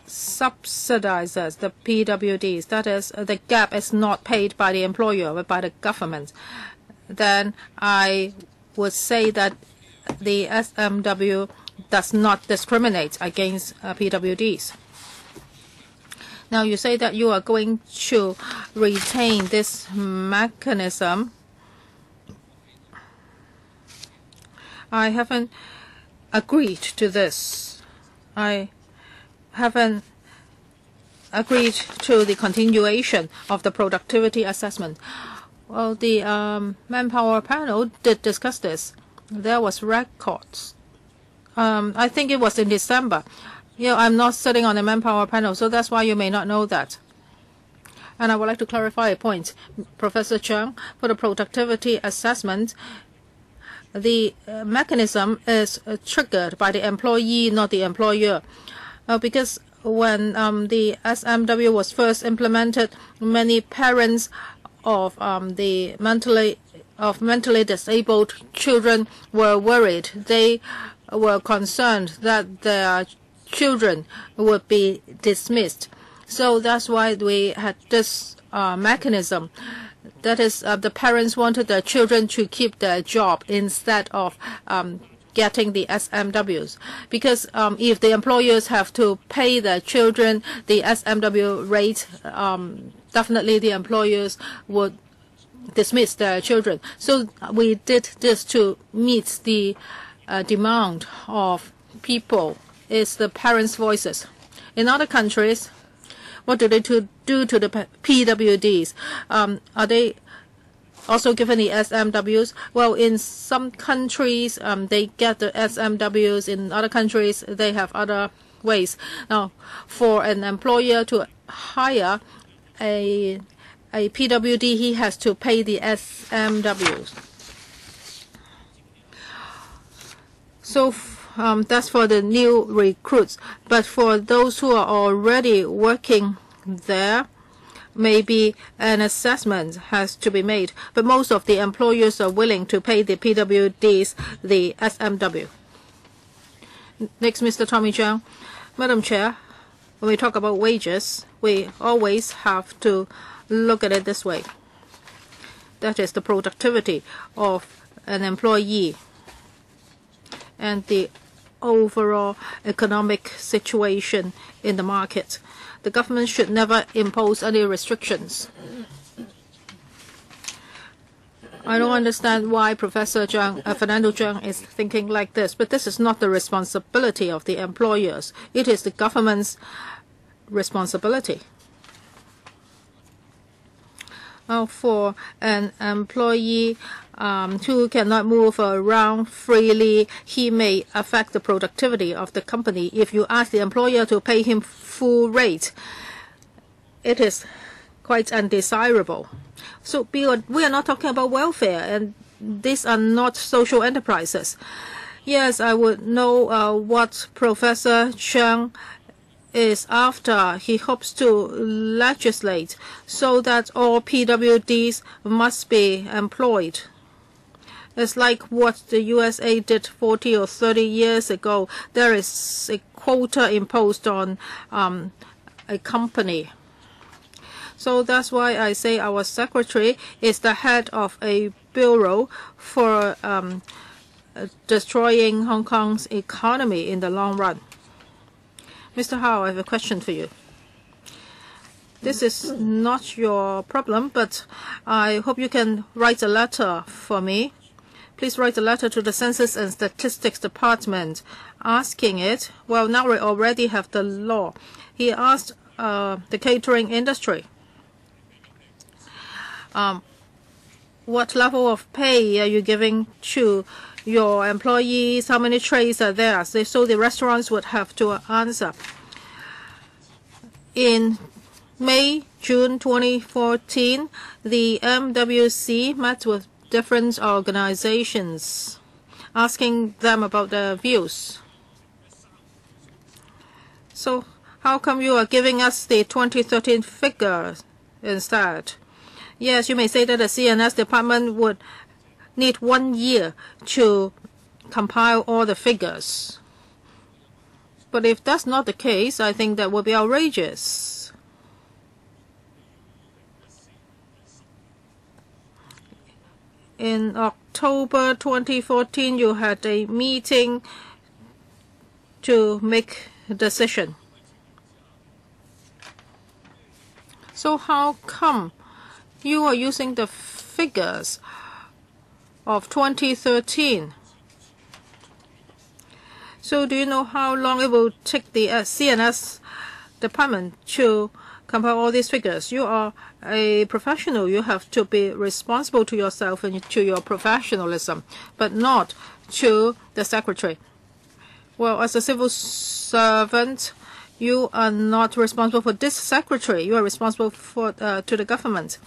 subsidizes the PWDs, that is, the gap is not paid by the employer but by the government, then I would say that the SMW does not discriminate against PWDs. Now you say that you are going to retain this mechanism. I haven't agreed to this. I haven't agreed to the continuation of the productivity assessment. Well, the manpower panel did discuss this. There was records. I think it was in December. I'm not sitting on the manpower panel, so that's why you may not know that. And I would like to clarify a point, Professor Chung. For the productivity assessment, the mechanism is triggered by the employee, not the employer. Because when the SMW was first implemented, many parents of mentally disabled children were worried. They were concerned that their children would be dismissed. So that's why we had this mechanism. That is, the parents wanted their children to keep their job instead of getting the SMWs, because if the employers have to pay their children the SMW rate, definitely the employers would dismiss their children. So we did this to meet the demand of people. It's the parents' voices. In other countries, what do they do to the PWDs? Are they also given the SMWs. Well, in some countries, they get the SMWs. In other countries, they have other ways. Now, for an employer to hire a PWD, he has to pay the SMWs. So that's for the new recruits. But for those who are already working there, maybe an assessment has to be made. But most of the employers are willing to pay the PWDs the SMW. Next, Mr. Tommy Cheung. Madam Chair, when we talk about wages, we always have to look at it this way. That is the productivity of an employee and the overall economic situation in the market. The government should never impose any restrictions. I don't understand why Professor Fernando Zhang is thinking like this, but this is not the responsibility of the employers. It is the government's responsibility. For an employee who cannot move around freely, he may affect the productivity of the company. If you ask the employer to pay him full rate, it is quite undesirable. So we are not talking about welfare, and these are not social enterprises. Yes, I would know what Professor Cheung is after. He hopes to legislate so that all PWDs must be employed. It's like what the USA did 40 or 30 years ago. There is a quota imposed on a company. So that's why I say our secretary is the head of a bureau for destroying Hong Kong's economy in the long run. Mr. Howe, I have a question for you. This is not your problem, but I hope you can write a letter for me. Please write a letter to the Census and Statistics Department asking it. Well, now we already have the law. He asked the catering industry, what level of pay are you giving to your employees? How many trays are there? So the restaurants would have to answer. In May, June 2014, the MWC met with different organizations, asking them about their views. So how come you are giving us the 2013 figures instead? Yes, you may say that the CNS department would need 1 year to compile all the figures. But if that's not the case, I think that would be outrageous. In October 2014, you had a meeting to make a decision. So how come you are using the figures of 2013? So do you know how long it will take the CNS department to compile all these figures? You are a professional. You have to be responsible to yourself and to your professionalism, but not to the secretary. Well, as a civil servant, you are not responsible for this secretary. You are responsible for to the government,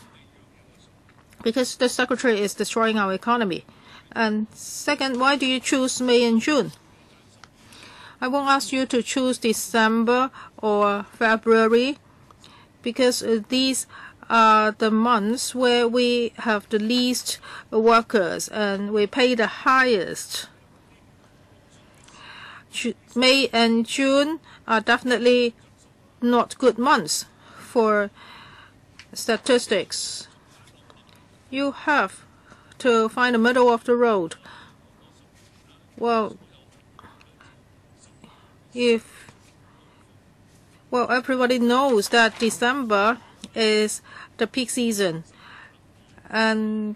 because the secretary is destroying our economy. And second, why do you choose May and June? I won't ask you to choose December or February, because these are the months where we have the least workers and we pay the highest. May and June are definitely not good months for statistics. You have to find the middle of the road. Well, everybody knows that December is the peak season, and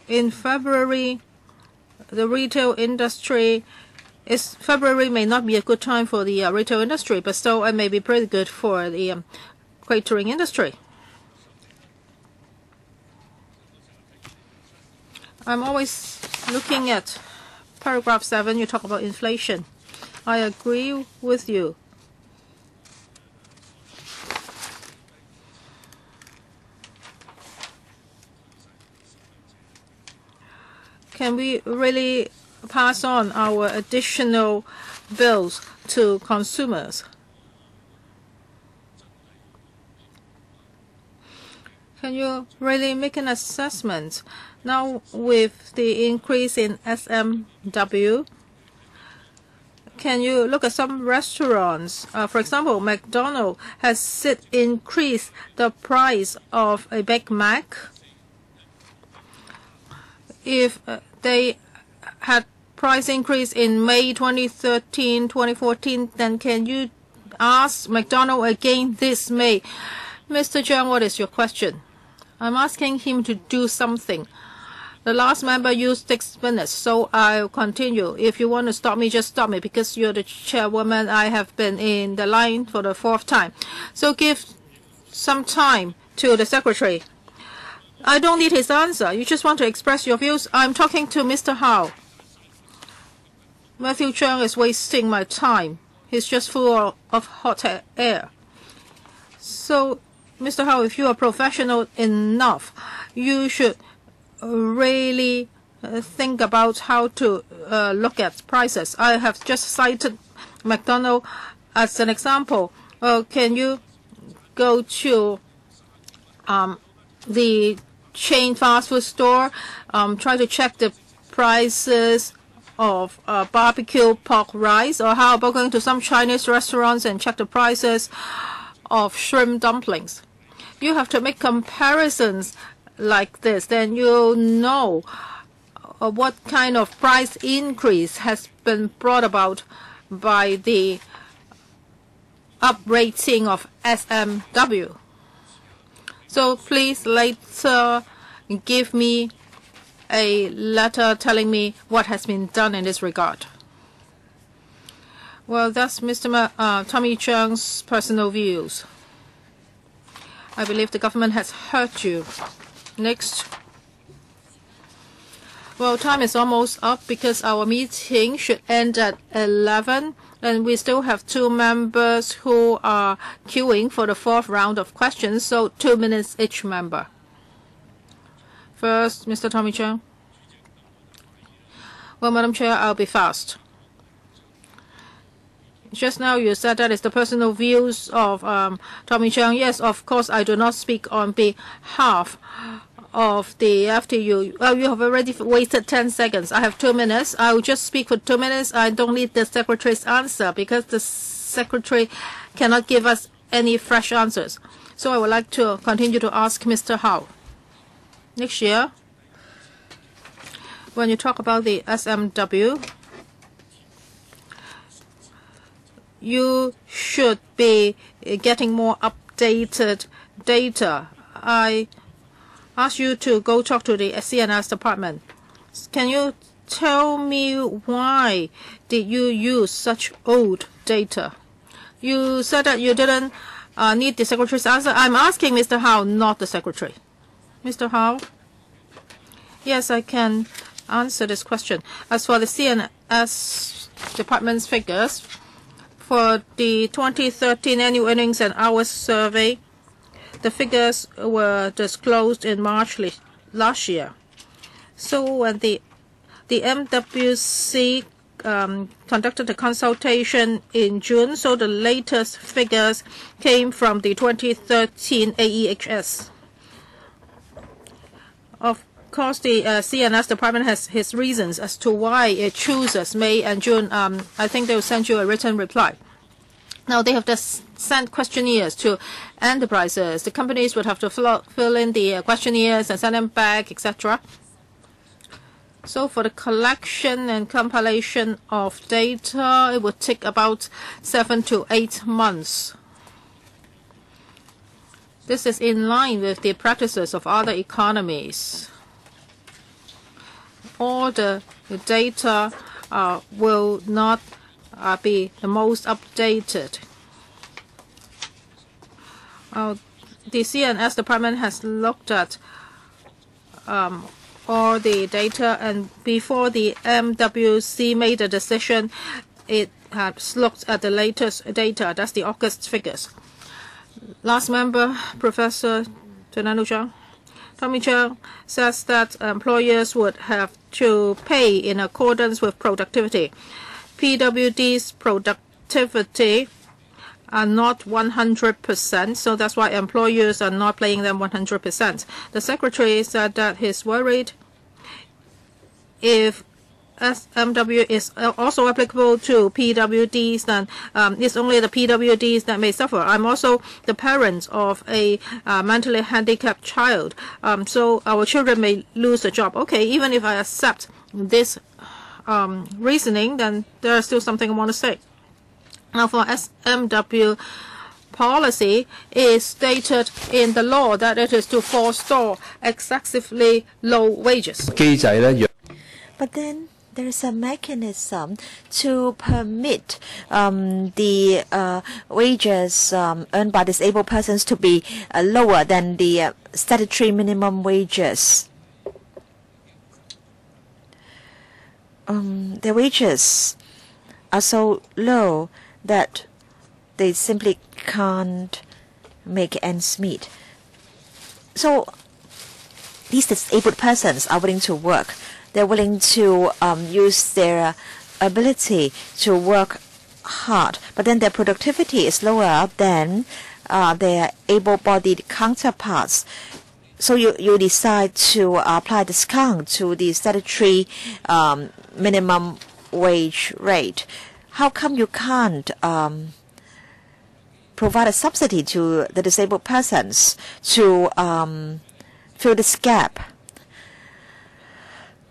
in February, the retail industry February may not be a good time for the retail industry, but still it may be pretty good for the catering industry. I'm always looking at paragraph 7. You talk about inflation. I agree with you. Can we really pass on our additional bills to consumers? Can you really make an assessment? Now, with the increase in SMW, can you look at some restaurants? For example, McDonald's has increased the price of a Big Mac. If they had price increase in May 2013, 2014, then can you ask McDonald's again this May? Mr. Zhang, what is your question? I'm asking him to do something. The last member used 6 minutes, so I'll continue. If you want to stop me, just stop me, because you're the chairwoman. I have been in the line for the 4th time. So give some time to the secretary. I don't need his answer. You just want to express your views. I'm talking to Mr. Howe. Matthew Cheung is wasting my time. He's just full of hot air. So, Mr. Howe, if you are professional enough, you should really think about how to look at prices. I have just cited McDonald's as an example. Can you go to the chain fast food store, try to check the prices of barbecue pork rice? Or how about going to some Chinese restaurants and check the prices of shrimp dumplings? You have to make comparisons like this, then you'll know what kind of price increase has been brought about by the uprating of SMW. So please later give me a letter telling me what has been done in this regard. Well, that's Mr. Tommy Cheung's personal views. I believe the government has heard you. Next. Well, time is almost up because our meeting should end at 11, and we still have 2 members who are queuing for the 4th round of questions, so 2 minutes each member. First, Mr. Tommy Cheung. Well, Madam Chair, I'll be fast. Just now you said that is the personal views of Tommy Cheung. Yes, of course, I do not speak on behalf of the FTU. Well, you have already wasted 10 seconds. I have 2 minutes. I will just speak for 2 minutes. I don't need the secretary's answer because the secretary cannot give us any fresh answers. So I would like to continue to ask Mr. Howe. Next year, when you talk about the SMW, you should be getting more updated data. I ask you to go talk to the CNS department. Can you tell me why did you use such old data? You said that you didn't need the secretary's answer. I'm asking Mr. Howe, not the secretary. Mr. Howe? Yes, I can answer this question. As for the CNS department's figures, for the 2013 annual earnings and hours survey, the figures were disclosed in March last year. So when the MWC conducted a consultation in June, so the latest figures came from the 2013 AEHS. Of course, the CNS department has his reasons as to why it chooses May and June. I think they will send you a written reply. Now, they have just sent questionnaires to enterprises. The companies would have to fill in the questionnaires and send them back, etc. So for the collection and compilation of data, it would take about 7 to 8 months. This is in line with the practices of other economies. All the data will not be the most updated. The CNS department has looked at all the data, and before the MWC made a decision, it has looked at the latest data. That's the August figures. Last member, Professor Tommy Chang says that employers would have to pay in accordance with productivity. PWD's productivity are not 100%, so that's why employers are not paying them 100%. The secretary said that he's worried if SMW is also applicable to PWDs, then it's only the PWDs that may suffer. I'm also the parent of a mentally handicapped child, so our children may lose a job. Okay, even if I accept this reasoning, then there's still something I want to say. Now, for SMW policy, it is stated in the law that it is to forestall excessively low wages. But then there is a mechanism to permit the wages earned by disabled persons to be lower than the statutory minimum wages. Their wages are so low that they simply can't make ends meet. So these disabled persons are willing to work. They're willing to use their ability to work hard, but then their productivity is lower than their able-bodied counterparts. So you decide to apply discount to the statutory minimum wage rate. How come you can't provide a subsidy to the disabled persons to fill this gap?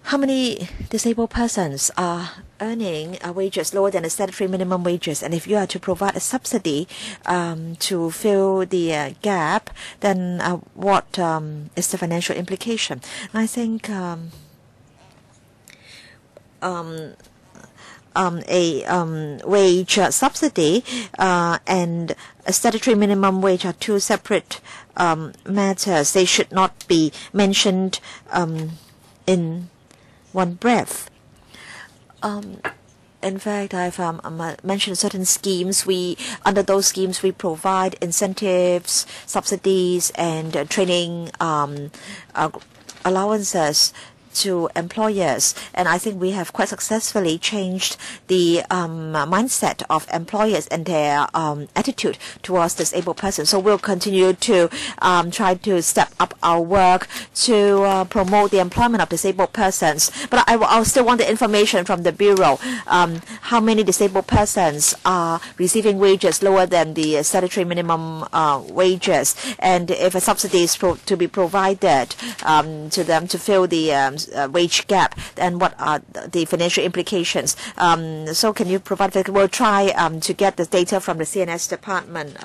How many disabled persons are earning wages lower than the statutory minimum wages? And if you are to provide a subsidy to fill the gap, then what is the financial implication? I think a wage subsidy and a statutory minimum wage are two separate matters. They should not be mentioned in one breath. In fact, I've mentioned certain schemes. Under those schemes, we provide incentives, subsidies, and training allowances to employers, and I think we have quite successfully changed the mindset of employers and their attitude towards disabled persons. So we'll continue to try to step up our work to promote the employment of disabled persons. But I still want the information from the Bureau. How many disabled persons are receiving wages lower than the statutory minimum wages, and if a subsidy is to be provided to them to fill the wage gap, then what are the financial implications? So can you provide? We'll try to get the data from the CNS department,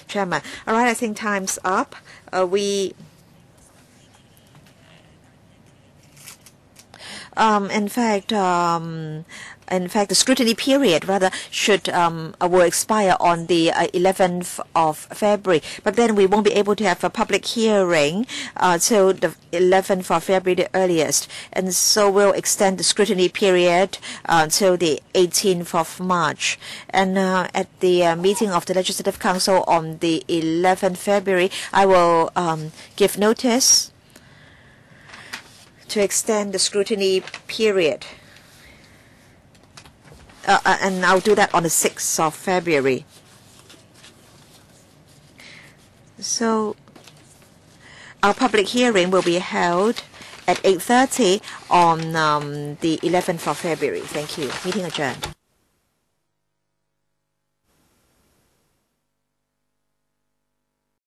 Chairman. All right, I think time's up. In fact, the scrutiny period will expire on the 11th of February. But then we won't be able to have a public hearing till the 11th of February, the earliest. And so we'll extend the scrutiny period till the 18th of March. And at the meeting of the Legislative Council on the 11th February, I will give notice to extend the scrutiny period. And I'll do that on the 6th of February. So our public hearing will be held at 8:30 on the 11th of February. Thank you. Meeting adjourned.